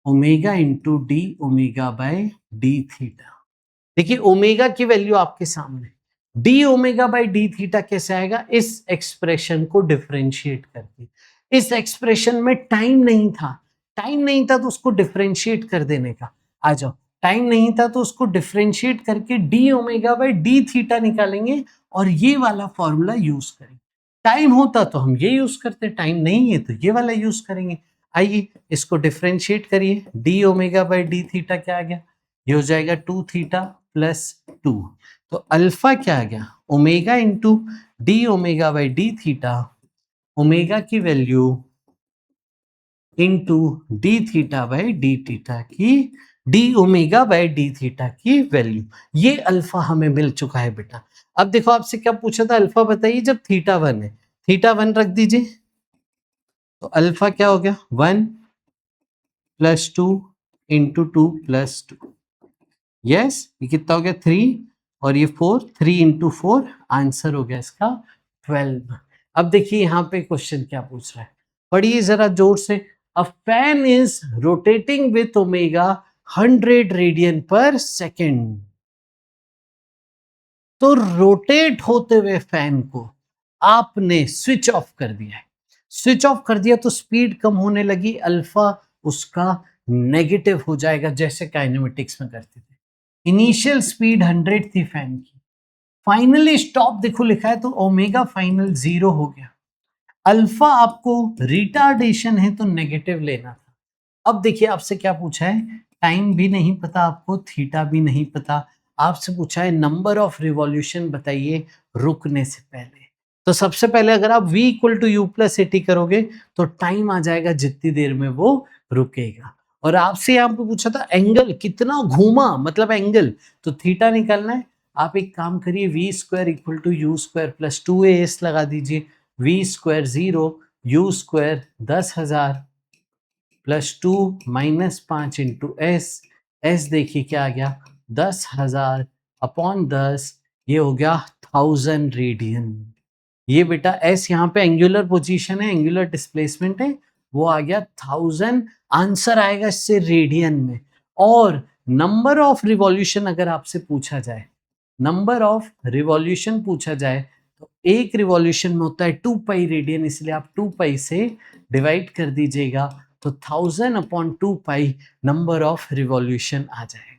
omega into D omega by d theta. देखिए ओमेगा की वैल्यू आपके सामने, D omega by D theta कैसे आएगा, इस एक्सप्रेशन को डिफरेंशिएट करके। इस एक्सप्रेशन में टाइम नहीं था, टाइम नहीं था तो उसको डिफरेंशिएट कर देने का, आ जाओ, टाइम नहीं था तो उसको डिफरेंशिएट करके D omega by D theta निकालेंगे और ये वाला फॉर्मूला यूज करेंगे। टाइम होता तो हम ये यूज करते, टाइम नहीं है तो ये वाला यूज करेंगे। आइए इसको डिफरेंशिएट करिए, D omega by D theta क्या आ गया, ये हो जाएगा 2 थीटा प्लस 2। तो अल्फा क्या आ गया, omega into D omega by D theta, omega की value into D theta by D theta की, D omega by D theta की वैल्यू, ये अल्फा हमें मिल चुका है बेटा। अब देखो आपसे क्या पूछा था, अल्फा बताइए जब थीटा 1 है, थीटा 1 रख दीजिए, तो अल्फा क्या हो गया 1 प्लस 2 इंटू 2 प्लस 2, यस, ये कितना हो गया 3 और ये 4, 3 इंटू 4, आंसर हो गया इसका 12। अब देखिए यहाँ पे क्वेश्चन क्या पूछ रहा है, पढ़िए जरा जोर से। A fan is rotating with omega 100 radian पर सेकेंड। तो रोटेट होते हुए फैन को आपने स्विच ऑफ कर दिया है, स्विच ऑफ कर दिया तो स्पीड कम होने लगी, अल्फा उसका नेगेटिव हो जाएगा, जैसे काइनेमेटिक्स में करते थे। इनिशियल स्पीड 100 थी फैन की, फाइनली स्टॉप देखो लिखा है, तो ओमेगा फाइनल 0 हो गया। अल्फा आपको रिटार्डेशन है तो नेगेटिव लेना था। अब देखिए आपसे क्या पूछा है, टाइम भी नहीं पता आपको, थीटा भी नहीं पता, आपसे पूछा है नंबर ऑफ रिवॉल्यूशन बताइए रुकने से पहले। तो सबसे पहले अगर आप v equal to u plus A t करोगे तो टाइम आ जाएगा जितनी देर में वो रुकेगा। और आपसे यहाँ पे पूछा था एंगल कितना घूमा, मतलब एंगल, तो थीटा निकालना है। आप एक काम करिए, v square equal to u square plus 2as लगा दीजिए, v square 0, u square 10,000 plus 2 minus 5 into s, s देखिए क्या आ गया 10,000 अपॉन 10, ये हो गया 1000 रेडियन। ये बेटा एस यहाँ पे एंगुलर पोजीशन है, एंगुलर डिस्प्लेसमेंट है, वो आ गया 1000। आंसर आएगा इससे रेडियन में। और नंबर ऑफ रिवॉल्यूशन अगर आपसे पूछा जाए, नंबर ऑफ रिवॉल्यूशन पूछा जाए, तो एक रिवॉल्यूशन में होता है 2 पाई रेडियन, इसलिए आप 2 पाई से डिवाइड कर दीजिएगा, तो 1000 upon 2 pi number of revolution आ जाएगा।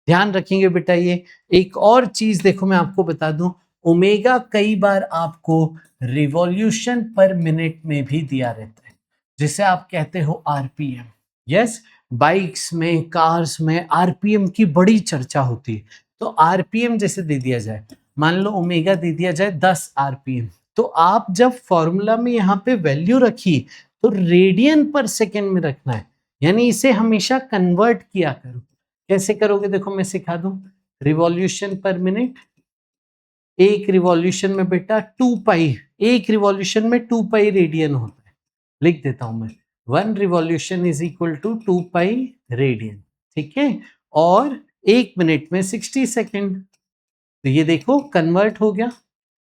ध्यान रखेंगे बेटा ये। एक और चीज देखो मैं आपको बता दूं, ओमेगा कई बार आपको रिवॉल्यूशन पर मिनट में भी दिया रहता है, जिसे आप कहते हो आरपीएम। यस, बाइक्स में, कार्स में आरपीएम की बड़ी चर्चा होती है। तो आरपीएम जैसे दे दिया जाए, मान लो ओमेगा दे दिया जाए 10 आरपीएम, तो आप जब फॉर्मूला में यहाँ पे वैल्यू रखी तो रेडियन पर सेकेंड में रखना है, यानी इसे हमेशा कन्वर्ट किया करो। कैसे करोगे देखो मैं सिखा दूं। रिवॉल्यूशन पर मिनट, एक रिवॉल्यूशन में बेटा 2 पाई, एक रिवॉल्यूशन में 2 पाई रेडियन होता है। लिख देता हूं मैं, 1 revolution is equal to 2 pi radian, ठीक है। और एक मिनट में 60 सेकेंड, तो ये देखो कन्वर्ट हो गया,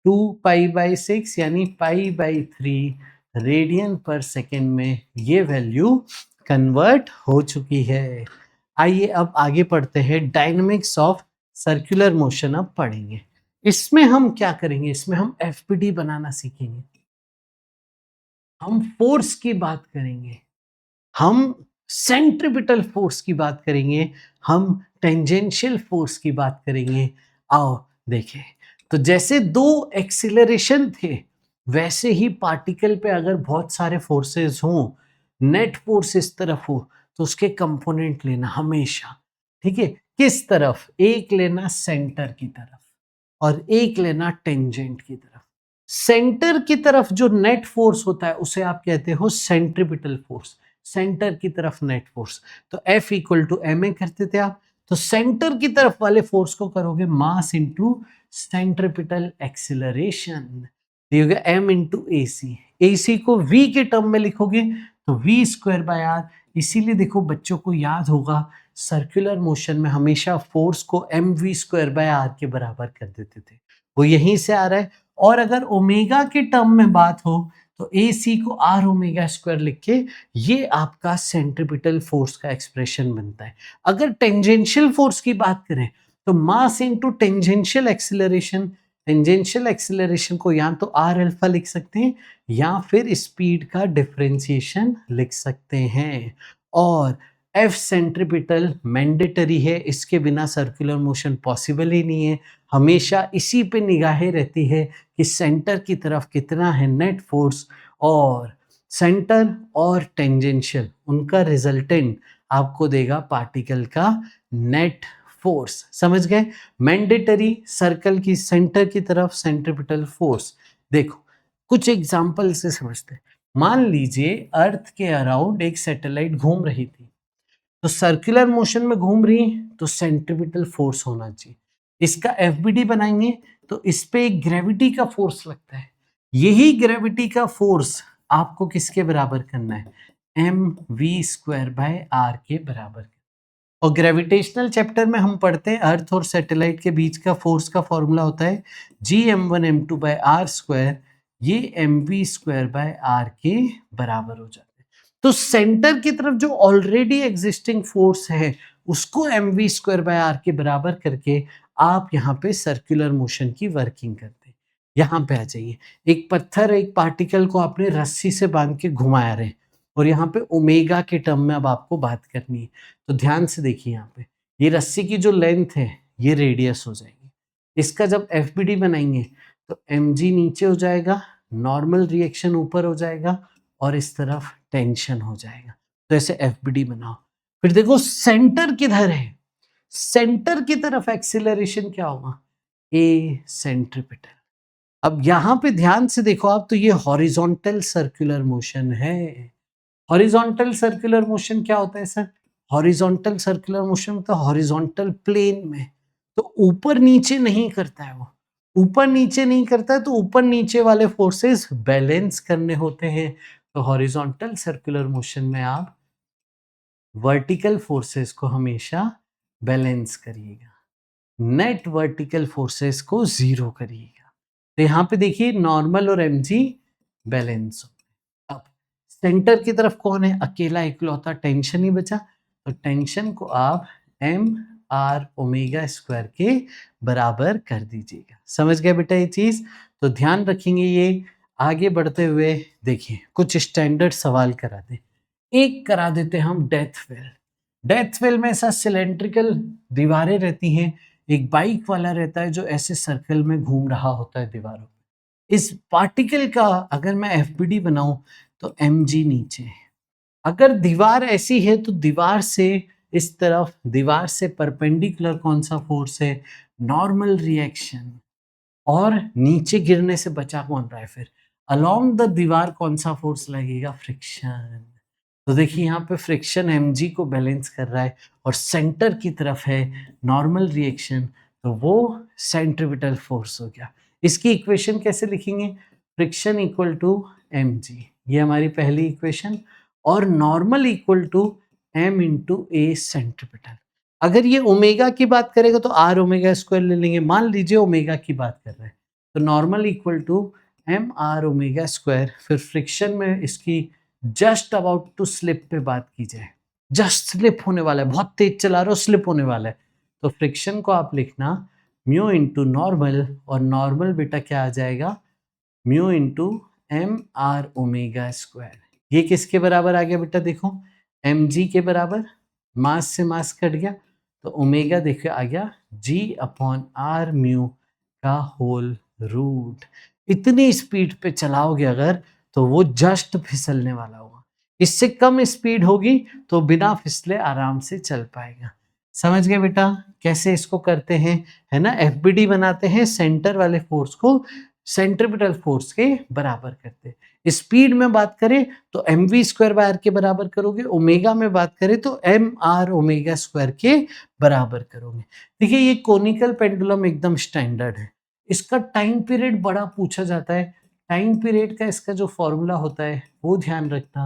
2 पाई बाई 6 यानी पाई बाई 3 रेडियन पर सेकेंड में ये वैल्यू कन्वर्ट हो चुकी है। आइए अब आगे पढ़ते हैं, डायनेमिक्स ऑफ सर्कुलर मोशन अब पढ़ेंगे। इसमें हम क्या करेंगे, इसमें हम एफपीडी बनाना सीखेंगे, हम फोर्स की बात करेंगे, हम सेंट्रिपिटल फोर्स की बात करेंगे, हम टेंजेंशियल फोर्स की बात करेंगे। आओ देखें, तो जैसे दो एक्सीलरेशन थे, वैसे ही पार्टिकल पे अगर बहुत सारे फोर्सेस हों, नेट फोर्स इस तरफ हो, तो उसके कंपोनेंट लेना हमेशा, ठीक है। किस तरफ, एक लेना सेंटर की तरफ और एक लेना टेंजेंट की तरफ। सेंटर की तरफ जो नेट फोर्स होता है उसे आप कहते हो सेंट्रिपिटल फोर्स, सेंटर की तरफ नेट फोर्स। तो F equal to m a करते थे आप, तो सेंटर की तरफ वाले फोर्स को करोगे मास इंटू सेंट्रिपिटल एक्सिलरेशन, दियोगे m into A C. A C को v के टर्म में लिखोगे तो v स्क्वायर बाय आर। इसीलिए देखो बच्चों को याद होगा, सर्कुलर मोशन में हमेशा फोर्स को m we square by are के बराबर कर देते थे, वो यहीं से आ रहा है। और अगर ओमेगा के टर्म में बात हो तो ए सी को आर ओमेगा स्क्वायर लिख के ये आपका सेंट्रिपिटल फोर्स का एक्सप्रेशन बनता है। अगर टेंजेंशियल फोर्स की बात करें तो mass into tangential acceleration, tangential acceleration को या तो आर अल्फा लिख सकते हैं या फिर स्पीड का डिफरेंशिएशन लिख सकते हैं। और एफ सेंट्रिपिटल मैंडेटरी है, इसके बिना सर्कुलर मोशन पॉसिबल ही नहीं है। हमेशा इसी पे निगाहें रहती है कि सेंटर की तरफ कितना है नेट फोर्स, और सेंटर और टेंजेंशियल उनका रिजल्टेंट आपको देगा पार्टिकल का नेट फोर्स। समझ गए, मैंडेटरी सर्कल की सेंटर की तरफ सेंट्रिपिटल फोर्स। देखो कुछ एग्जांपल से समझते हैं। मान लीजिए अर्थ के अराउंड एक सैटेलाइट घूम रही थी, तो सर्कुलर मोशन में घूम रही है तो सेंट्रिपिटल फोर्स होना चाहिए। इसका एफबीडी बनाएंगे तो इस पे एक ग्रेविटी का फोर्स लगता है, यही ग्रेविटी का फोर्स आपको किसके बराबर करना है, m we square by are के बराबर। और ग्रेविटेशनल चैप्टर में हम पढ़ते हैं अर्थ और सैटेलाइट के बीच का फोर्स का फॉर्मूला होता है G M one M two by R square, ये M we square by are के बराबर हो जाता है। तो सेंटर की तरफ जो ऑलरेडी एग्जिस्टिंग फोर्स है उसको m we square by are के बराबर करके आप यहाँ पे सर्कुलर मोशन की वर्किंग करते हैं। यहाँ पे आ जाइए, एक पत्थर एक पार्टिकल को आपने रस्सी से बांध के घुमाया रहे, और यहाँ पे ओमेगा के टर्म में अब आपको बात करनी है। तो ध्यान से देखिए, यहाँ पे ये रस्सी की जो लेंथ है ये रेडियस हो जाएगी। इसका जब एफ बनाएंगे तो एम नीचे हो जाएगा, नॉर्मल रिएक्शन ऊपर हो जाएगा और इस तरफ टेंशन हो जाएगा। तो ऐसे एफ बनाओ। फिर देखो सेंटर किधर है, सेंटर की तरफ एक्सिलरेशन क्या होगा, ए सेंट्रिपिटल। अब यहां पे ध्यान से देखो आप, तो ये हॉरिजॉन्टल सर्कुलर मोशन है। हॉरिजॉन्टल सर्कुलर मोशन क्या होता है सर, हॉरिजॉन्टल सर्कुलर मोशन तो हॉरिजॉन्टल प्लेन में, तो ऊपर नीचे नहीं करता है, वो ऊपर नीचे नहीं करता है, तो ऊपर नीचे वाले फोर्सेस बैलेंस करने होते हैं। तो हॉरिजॉन्टल सर्कुलर मोशन में आप वर्टिकल फोर्सेस को हमेशा बैलेंस करिएगा। नेट वर्टिकल फोर्सेस को जीरो करिएगा। तो यहाँ पे देखिए नॉर्मल और mg बैलेंस हो। अब सेंटर की तरफ कौन है? अकेला इकलौता टेंशन ही बचा, तो टेंशन को आप एम आर ओमेगा स्क्वायर के बराबर कर दीजिएगा। समझ गए बेटा ये चीज? तो ध्यान रखेंगे ये। आगे बढ़ते हुए देखिए कुछ स्टैंडर्ड सवाल कराते, एक करा देते हम डेथ वेल। डेथ वेल में ऐसा सिलेंड्रिकल दीवारें रहती हैं, एक बाइक वाला रहता है जो ऐसे सर्कल में घूम रहा होता है दीवारों पे। इस पार्टिकल का अगर मैं एफबीडी बनाऊं तो mg नीचे है। अगर दीवार ऐसी है तो दीवार से इस तरफ, दीवार से परपेंडिकुलर कौन सा फोर्स है? Normal reaction. और नीचे गिरने से बचा कौन रहा है फिर? अलोंग द दीवार कौन सा फोर्स लगेगा? फ्रिक्शन। तो देखिए यहाँ पे फ्रिक्शन mg को बैलेंस कर रहा है और सेंटर की तरफ है नॉर्मल रिएक्शन, तो वो सेंट्रीपिटल फोर्स हो गया। इसकी इक्वेशन कैसे लिखेंगे? फ्रिक्शन इक्वल टू mg, ये हमारी पहली इक्वेशन, और normal equal to m into a centripetal. अगर ये ओमेगा की बात करेगा तो आर ओमेगा स्क्वायर ले लेंगे। मान लीजिए ओमेगा की बात कर रहे हैं तो normal equal to m r omega square, फिर फ्रिक्शन में इसकी जस्ट अबाउट टू स्लिप पे बात की जाए, जस्ट स्लिप होने वाला है, बहुत तेज चला रहे हो स्लिप होने वाला है, तो फ्रिक्शन को आप लिखना म्यू इंटू नॉर्मल, और नॉर्मल बेटा क्या आ जाएगा? Mu into m r omega square. ये किसके बराबर आ गया बेटा? देखो mg के बराबर, मास से मास कट गया तो ओमेगा देखिए आ गया g अपॉन आर म्यू का होल रूट। इतनी स्पीड पे चलाओगे अगर तो वो जस्ट फिसलने वाला होगा। इससे कम स्पीड होगी तो बिना फिसले आराम से चल पाएगा। समझ गए बेटा कैसे इसको करते हैं? है ना, एफबीडी बनाते हैं, सेंटर वाले फोर्स को सेंट्रीपिटल फोर्स के बराबर करते हैं। स्पीड में बात करें तो m we square by are के बराबर करोगे, ओमेगा में बात करें तो एम आर ओमेगा स्क्वायर के बराबर करोगे। देखिए ये कोनिकल पेंडुलम एकदम स्टैंडर्ड है। इसका टाइम पीरियड बड़ा पूछा जाता है। टाइम पीरियड का इसका जो फॉर्मूला होता है वो ध्यान रखना,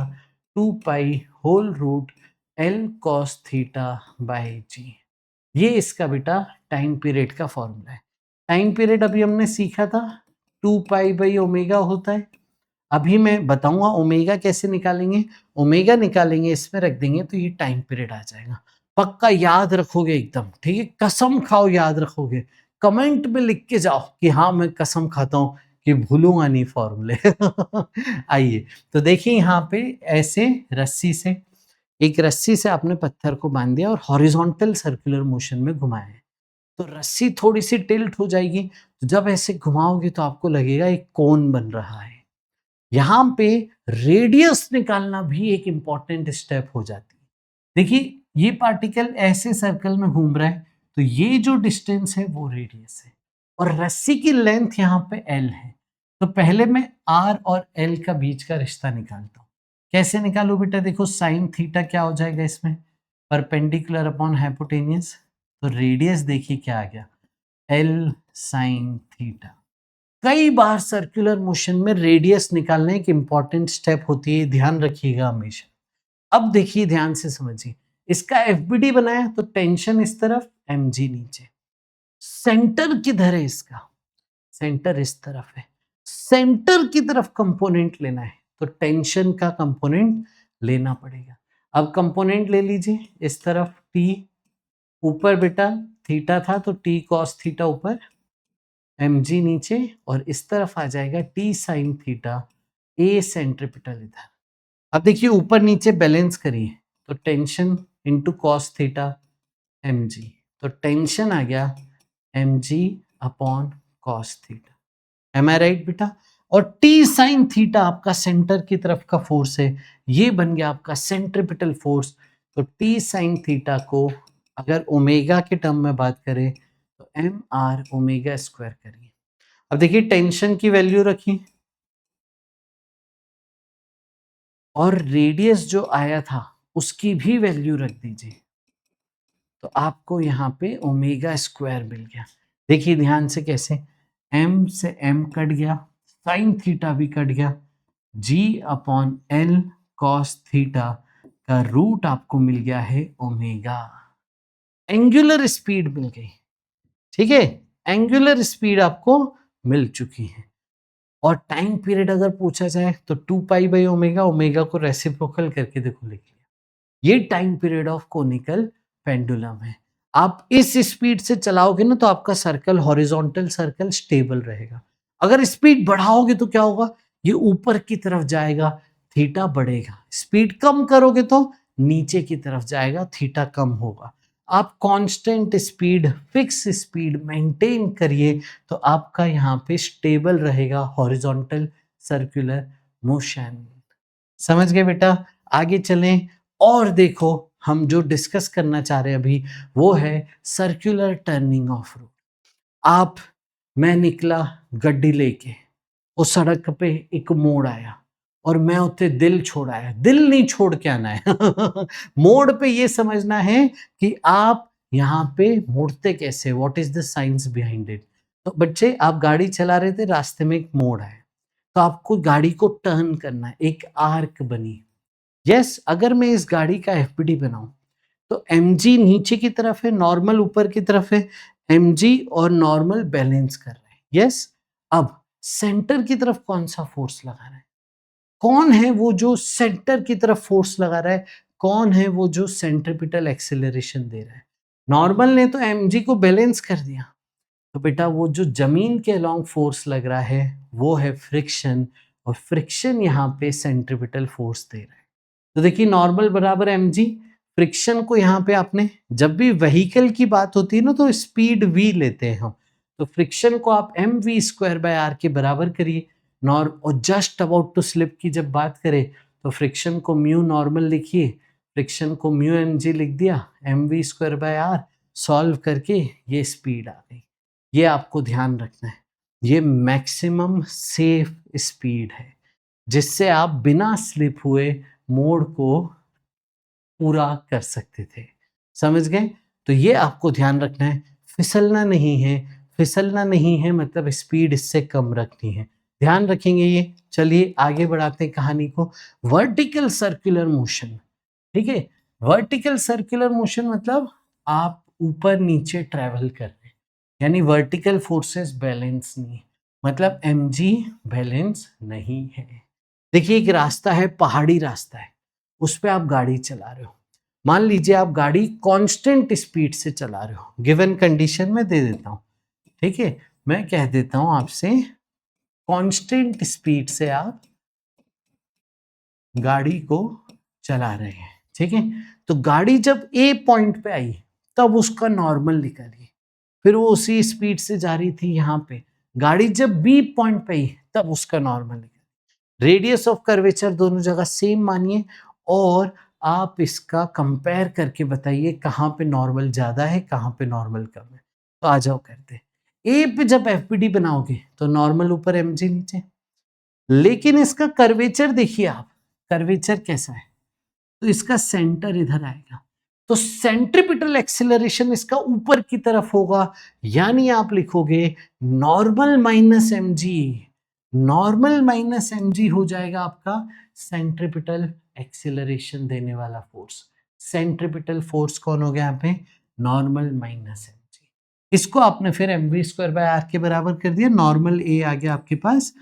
2 pi whole root L cos theta by G. ये इसका बेटा टाइम पीरियड का फॉर्मूला है। टाइम पीरियड अभी हमने सीखा था 2 पाई बाई ओमेगा होता है। अभी मैं बताऊंगा ओमेगा कैसे निकालेंगे। ओमेगा निकालेंगे, इसमें रख देंगे तो ये टाइम पीरियड आ जाएगा। पक्का याद रखोगे एकदम, ठीक है? कसम खाओ याद रखोगे। कमेंट में लिख के जाओ कि हाँ मैं कसम खाता हूं कि भूलूंगा नहीं फॉर्मूले। आइए तो देखिए यहाँ पे ऐसे रस्सी से, एक रस्सी से आपने पत्थर को बांध दिया और हॉरिजॉन्टल सर्कुलर मोशन में घुमाया है, तो रस्सी थोड़ी सी टिल्ट हो जाएगी। तो जब ऐसे घुमाओगे तो आपको लगेगा एक कोन बन रहा है। यहाँ पे रेडियस निकालना भी एक इंपॉर्टेंट स्टेप हो जाती है। देखिए ये पार्टिकल ऐसे सर्कल में घूम रहा है तो ये जो डिस्टेंस है वो रेडियस है, और रस्सी की लेंथ यहाँ पे एल है। तो पहले मैं आर और एल का बीच का रिश्ता निकालता हूँ। कैसे निकालू बेटा? देखो साइन थीटा क्या हो जाएगा इसमें? Perpendicular upon hypotenuse. तो रेडियस देखिए क्या आ गया? L sine theta. कई बार सर्कुलर मोशन में रेडियस निकालने एक इंपॉर्टेंट स्टेप होती है, ध्यान रखिएगा हमेशा। अब देखिए ध्यान से समझिए, इसका एफबीडी बनाया तो टेंशन इस तरफ, mg नीचे। सेंटर किधर है इसका? सेंटर इस तरफ है। सेंटर की तरफ कंपोनेंट लेना है तो टेंशन का कंपोनेंट लेना पड़ेगा। अब कंपोनेंट ले लीजिए, इस तरफ t, ऊपर बेटा थीटा था तो t cos थीटा ऊपर, mg नीचे, और इस तरफ आ जाएगा t sin theta, a centripetal इधर। अब देखिए ऊपर नीचे बैलेंस करिए तो tension into cos theta mg, तो टेंशन आ गया mg upon cos theta. Am I right बेटा? और t साइन थीटा आपका सेंटर की तरफ का फोर्स है, ये बन गया आपका सेंट्रीपिटल फोर्स। तो t साइन थीटा को अगर ओमेगा के टर्म में बात करें तो एम आर ओमेगा स्क्वायर करिए। अब देखिए टेंशन की वैल्यू रखी और रेडियस जो आया था उसकी भी वैल्यू रख दीजिए, तो आपको यहाँ पे ओमेगा स्क्वायर मिल गया। देखिए ध्यान से कैसे, m से m कट गया, साइन थीटा भी कट गया, g upon L cos theta का रूट आपको मिल गया है ओमेगा। एंगुलर स्पीड मिल गई। ठीक है, एंगुलर स्पीड आपको मिल चुकी है। और टाइम पीरियड अगर पूछा जाए तो 2 पाई बाई ओमेगा, ओमेगा को रेसिप्रोकल करके देखो लिख लिया। ये time period of conical pendulum है। आप इस स्पीड से चलाओगे ना तो आपका सर्कल, हॉरिजॉन्टल सर्कल स्टेबल रहेगा। अगर स्पीड बढ़ाओगे तो क्या होगा, ये ऊपर की तरफ जाएगा, थीटा बढ़ेगा। स्पीड कम करोगे तो नीचे की तरफ जाएगा, थीटा कम होगा। आप constant speed, fix speed maintain करिए तो आपका यहाँ पे स्टेबल रहेगा हॉरिजॉन्टल सर्कुलर मोशन। समझ गए बेटा? आगे चलें और देखो, हम जो डिस्कस करना चाह रहे हैं अभी वो है सर्कुलर टर्निंग ऑफ रोड। आप, मैं निकला गड्डी लेके, उस सड़क पे एक मोड़ आया और मैं उत्ते दिल छोड़ आया। दिल नहीं छोड़ के आना है मोड़ पे ये समझना है कि आप यहाँ पे मुड़ते कैसे, what is the science behind it. तो बच्चे, आप गाड़ी चला रहे थे, रास्ते में एक मोड़ आया, तो आपको गाड़ी को टर्न करना है, एक आर्क बनी। यस, अगर मैं इस गाड़ी का एफपीडी बनाऊं तो एमजी नीचे की तरफ है, नॉर्मल ऊपर की तरफ है। एमजी और नॉर्मल बैलेंस कर रहे हैं। यस, अब सेंटर की तरफ कौन सा फोर्स लगा रहा है? कौन है वो जो सेंटर की तरफ फोर्स लगा रहा है? कौन है वो जो सेंट्रिपिटल एक्सेलरेशन दे रहा है? नॉर्मल ने तो एमजी को बैलेंस कर दिया, तो बेटा वो जो जमीन के अलोंग फोर्स लग रहा है वो है फ्रिक्शन, और फ्रिक्शन यहाँ पे सेंट्रिपिटल फोर्स दे रहा है। तो देखिए, नॉर्मल बराबर mg, फ्रिक्शन को यहाँ पे आपने, जब भी व्हीकल की बात होती है ना तो स्पीड v लेते हैं हम, तो फ्रिक्शन को आप mv स्क्वायर बाय r के बराबर करिए। और जस्ट अबाउट टू स्लिप की जब बात करें तो फ्रिक्शन को म्यू नॉर्मल लिखिए, फ्रिक्शन को म्यू mg लिख दिया, mv square by r solve करके ये स्पीड आ गई। ये आपको ध्यान रखना है, ये मैक्सिमम सेफ स्पीड है जिससे आप बिना स्लिप हुए मोड को पूरा कर सकते थे। समझ गए? तो ये आपको ध्यान रखना है, फिसलना नहीं है। फिसलना नहीं है मतलब स्पीड इससे कम रखनी है, ध्यान रखेंगे ये। चलिए आगे बढ़ाते हैं कहानी को। वर्टिकल सर्कुलर मोशन, ठीक है। वर्टिकल सर्कुलर मोशन मतलब आप ऊपर नीचे ट्रेवल कर रहे हैं, यानी वर्टिकल फोर्सेस बैलेंस नहीं, मतलब mg बैलेंस नहीं है। देखिए, एक रास्ता है, पहाड़ी रास्ता है, उस पे आप गाड़ी चला रहे हो। मान लीजिए आप गाड़ी कांस्टेंट स्पीड से चला रहे हो, गिवन कंडीशन में दे देता हूं, ठीक है। मैं कह देता हूं आपसे, कांस्टेंट स्पीड से आप गाड़ी को चला रहे हैं, ठीक है। तो गाड़ी जब ए पॉइंट पे आई तब उसका नॉर्मल निकालिए, फिर वो उसी स्पीड से जा रही थी यहाँ पे। गाड़ी जब बी पॉइंट पे आई तब उसका नॉर्मल निकालिए। रेडियस ऑफ कर्वेचर दोनों जगह सेम मानिए और आप इसका कंपेयर करके बताइए कहाँ पे नॉर्मल ज्यादा है, कहाँ पे नॉर्मल कम है। तो आ जाओ करते हैं। ए पे जब एफपीडी बनाओगे तो नॉर्मल ऊपर एमजी नीचे, लेकिन इसका कर्वेचर देखिए आप, कर्वेचर कैसा है, तो इसका सेंटर इधर आएगा, तो सेंट्रिपिटल एक्सीलरेशन इसका ऊपर की तरफ होगा, यानी आप लिखोगे normal minus mg। Normal minus mg हो जाएगा आपका सेंट्रिपिटल एक्सीलरेशन देने वाला फोर्स। सेंट्रिपिटल फोर्स कौन हो गया यहाँ पे? Normal minus mg। इसको आपने फिर mv स्क्वायर बाय r के बराबर कर दिया, नॉर्मल a आ गया आपके पास,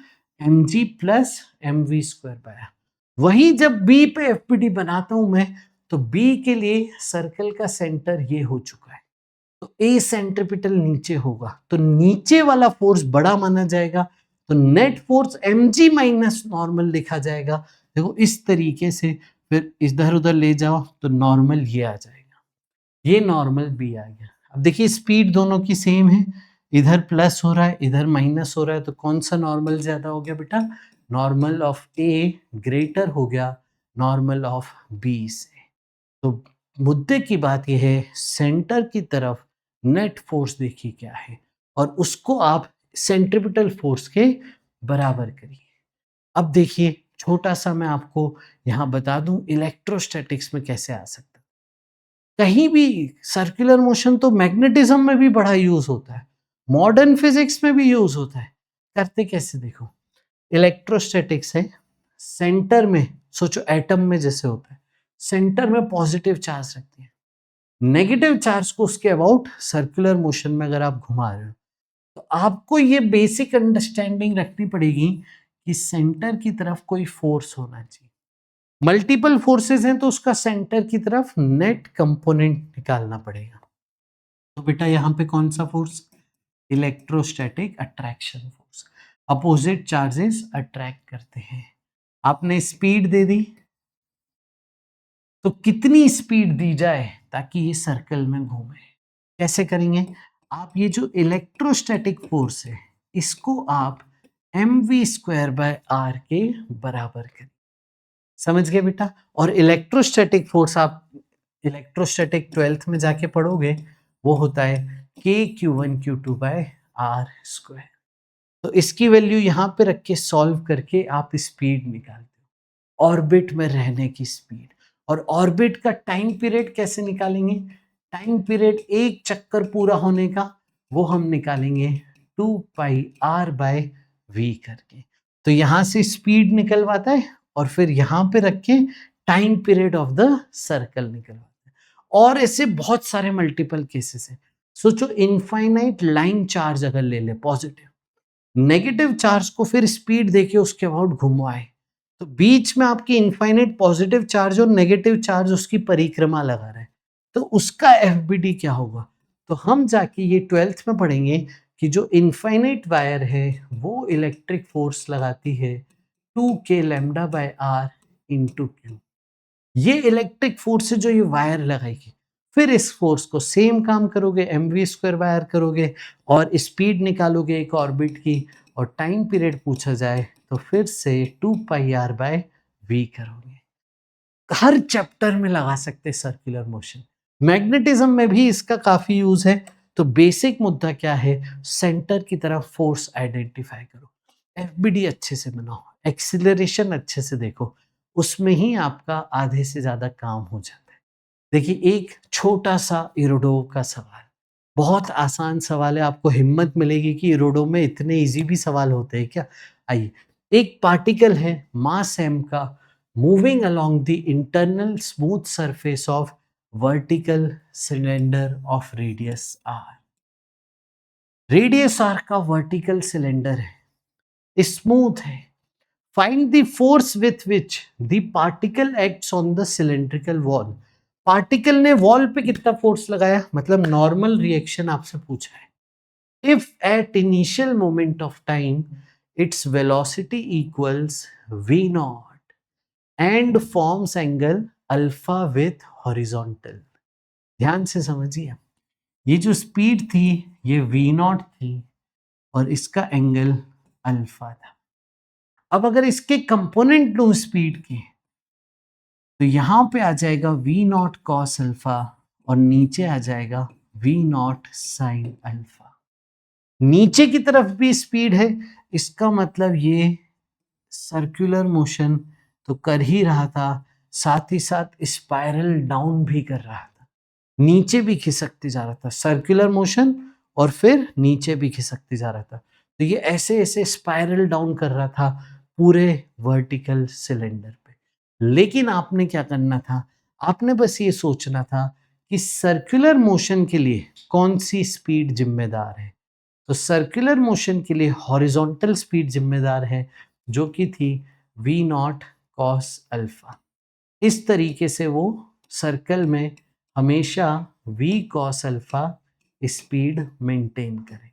mg plus mv square by r। वही जब बी पे एफपीडी बनाता हूं मैं, तो बी के लिए सर्कल का सेंटर ये हो चुका है, तो ए सेंट्रिपिटल नीचे होगा, तो नीचे वाला फोर्स बड़ा माना जाएगा, तो net force mg minus normal लिखा जाएगा। देखो इस तरीके से, फिर इधर उधर ले जाओ तो नॉर्मल ये आ जाएगा, ये नॉर्मल बी आ गया। अब देखिए स्पीड दोनों की सेम है, इधर प्लस हो रहा है इधर माइनस हो रहा है, तो कौन सा नॉर्मल ज्यादा हो गया बेटा? नॉर्मल ऑफ ए ग्रेटर हो गया नॉर्मल ऑफ बी से। तो मुद्दे की बात यह है, सेंटर की तरफ नेट फोर्स देखिए क्या है, और उसको आप सेंट्रिपिटल फोर्स के बराबर करिए। अब देखिए, छोटा सा मैं आपको यहाँ बता दूं इलेक्ट्रोस्टैटिक्स में कैसे आ सकता है। कहीं भी सर्कुलर मोशन तो मैग्नेटिज्म में भी बड़ा यूज होता है, मॉडर्न फिजिक्स में भी यूज होता है। करते कैसे देखो, इलेक्ट्रोस्टैटिक्स है, सेंटर में सोचो एटम में जैसे होता है, सेंटर में पॉजिटिव चार्ज रखती है, नेगेटिव चार्ज को उसके अबाउट सर्कुलर मोशन में अगर आप घुमा रहे हो, तो आपको ये बेसिक अंडरस्टैंडिंग रखनी पड़ेगी कि सेंटर की तरफ कोई फोर्स होना चाहिए। मल्टीपल फोर्सेस हैं तो उसका सेंटर की तरफ नेट कंपोनेंट निकालना पड़ेगा। तो बेटा यहां पे कौन सा force? Electrostatic attraction force. Opposite charges attract करते हैं। आपने स्पीड दे दी, तो कितनी स्पीड दी जाए ताकि ये सर्कल में घूमे? कैसे करेंगे? आप ये जो इलेक्ट्रोस्टैटिक फोर्स है इसको आप mv² के बराबर करें। समझ गए बेटा? और इलेक्ट्रोस्टैटिक फोर्स आप इलेक्ट्रोस्टैटिक 12th में जाके पढ़ोगे, वो होता है kq1q2/r²। तो इसकी वैल्यू यहाँ पे रख के सॉल्व करके आप स्पीड निकालते हो, ऑर्बिट में रहने की स्पीड। और ऑर्बिट का टाइम पीरियड कैसे निकालेंगे? टाइम पीरियड एक चक्कर पूरा होने का वो हम निकालेंगे 2πr/v करके। तो यहां से स्पीड निकलवाता है और फिर यहां पे रख के time period of the circle निकलवाता है। और ऐसे बहुत सारे मल्टीपल केसेस है। सोचो इनफाइनाइट लाइन चार्ज अगर ले ले पॉजिटिव, नेगेटिव चार्ज को फिर स्पीड देके उसके अबाउट घुमवाए, तो बीच में आपकी इनफाइनाइट पॉजिटिव चार्ज और नेगेटिव चार्ज उसकी परिक्रमा लगा रहे, तो उसका एफबीडी क्या होगा? तो हम जाके ये 12th में पढ़ेंगे कि जो इनफाइनाइट वायर है वो इलेक्ट्रिक फोर्स लगाती है 2k λ/r इंटू क्यू। ये इलेक्ट्रिक फोर्स है जो ये वायर लगाएगी। फिर इस फोर्स को सेम काम करोगे, mv² करोगे और स्पीड निकालोगे एक ऑर्बिट की, और टाइम पीरियड पूछा जाए तो फिर से 2πr/v करोगे। हर चैप्टर में लगा सकते सर्कुलर मोशन। मैग्नेटिज्म में भी इसका काफी यूज है। तो बेसिक मुद्दा क्या है? सेंटर की तरफ फोर्स आइडेंटिफाई करो, एफबीडी अच्छे से बनाओ, एक्सीलरेशन अच्छे से देखो, उसमें ही आपका आधे से ज्यादा काम हो जाता है। देखिए एक छोटा सा इरोडो का सवाल, बहुत आसान सवाल है, आपको हिम्मत मिलेगी कि इरोडो में इतने इजी भी सवाल होते हैं क्या? आइए, एक पार्टिकल है मास m का, moving along the internal smooth surface of vertical cylinder of radius r। Radius r का वर्टिकल सिलेंडर है, स्मूथ है। Find the force with which the particle acts on the cylindrical wall. Particle ने wall पे कितना force लगाया, मतलब normal reaction आपसे पूछा है। If at initial moment of time its velocity equals v not and forms angle alpha with horizontal. ध्यान से समझिए, ये जो स्पीड थी ये v नॉट थी और इसका एंगल अल्फा था। अब अगर इसके कंपोनेंट लूं स्पीड के, तो यहां पे आ जाएगा v नॉट कॉस अल्फा और नीचे आ जाएगा v नॉट साइन अल्फा। नीचे की तरफ भी स्पीड है, इसका मतलब ये सर्कुलर मोशन तो कर ही रहा था, साथ ही साथ स्पाइरल डाउन भी कर रहा था, नीचे भी खिसकते जा रहा था। सर्कुलर मोशन और फिर नीचे भी खिसकते जा रहा था। तो ये ऐसे ऐसे स्पाइरल डाउन कर रहा था पूरे वर्टिकल सिलेंडर पे। लेकिन आपने क्या करना था? आपने बस ये सोचना था कि सर्कुलर मोशन के लिए कौन सी स्पीड जिम्मेदार है। तो सर्कुलर मोशन के लिए हॉरिजॉन्टल स्पीड जिम्मेदार है, जो कि थी v नॉट कॉस अल्फा। इस तरीके से वो सर्कल में हमेशा v cos alpha speed maintain करे।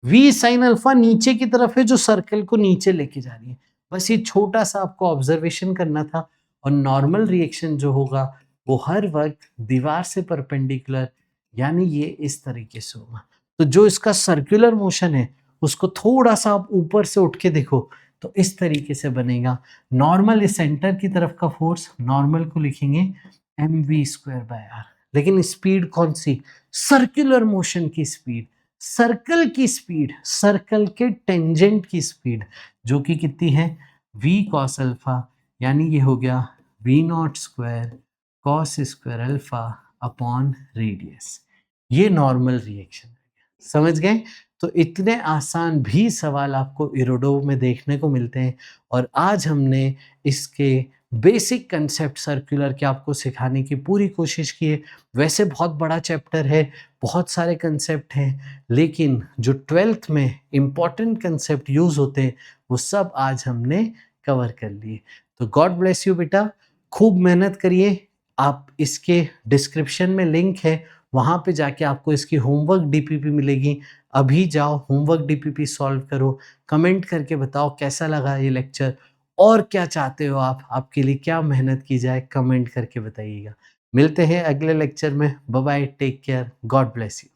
v साइन अल्फा नीचे की तरफ है जो सर्कल को नीचे लेके जा रही है। बस ये छोटा सा आपको ऑब्जर्वेशन करना था। और नॉर्मल रिएक्शन जो होगा वो हर वक्त दीवार से परपेंडिकुलर, यानी ये इस तरीके से होगा। तो जो इसका सर्कुलर मोशन है उसको थोड़ा सा आप ऊपर से उठ के देखो तो इस तरीके से बनेगा। नॉर्मल इस सेंटर की तरफ का फोर्स, नॉर्मल को लिखेंगे mv²/r। लेकिन स्पीड कौन सी? सर्कुलर मोशन की स्पीड, सर्कल की स्पीड, सर्कल के टेंजेंट की स्पीड, जो कि कितनी है? v cos अल्फा, यानी ये हो गया v not square cos square alpha upon radius. ये नॉर्मल रिएक्शन है, समझ गए? तो इतने आसान भी सवाल आपको इरोडो में देखने को मिलते हैं। और आज हमने इसके बेसिक कंसेप्ट सर्कुलर के आपको सिखाने की पूरी कोशिश की है। वैसे बहुत बड़ा चैप्टर है, बहुत सारे कंसेप्ट हैं, लेकिन जो 12th में इम्पोर्टेंट कंसेप्ट यूज़ होते हैं, वो सब आज हमने कवर कर लिए। तो गॉड ब्लेस यू बेटा, खूब मेहनत करिए। आप इसके डिस्क्रिप्शन में लिंक है, वहाँ पे जाके आपको इसकी होमवर्क डीपीपी मिलेगी। अभी जाओ होमवर्क डीपीपी सॉल्व करो, कमेंट करके बताओ कैसा लगा ये लेक्चर और क्या चाहते हो आप, आपके लिए क्या मेहनत की जाए, कमेंट करके बताइएगा। मिलते हैं अगले लेक्चर में। Bye bye, take care, God bless you.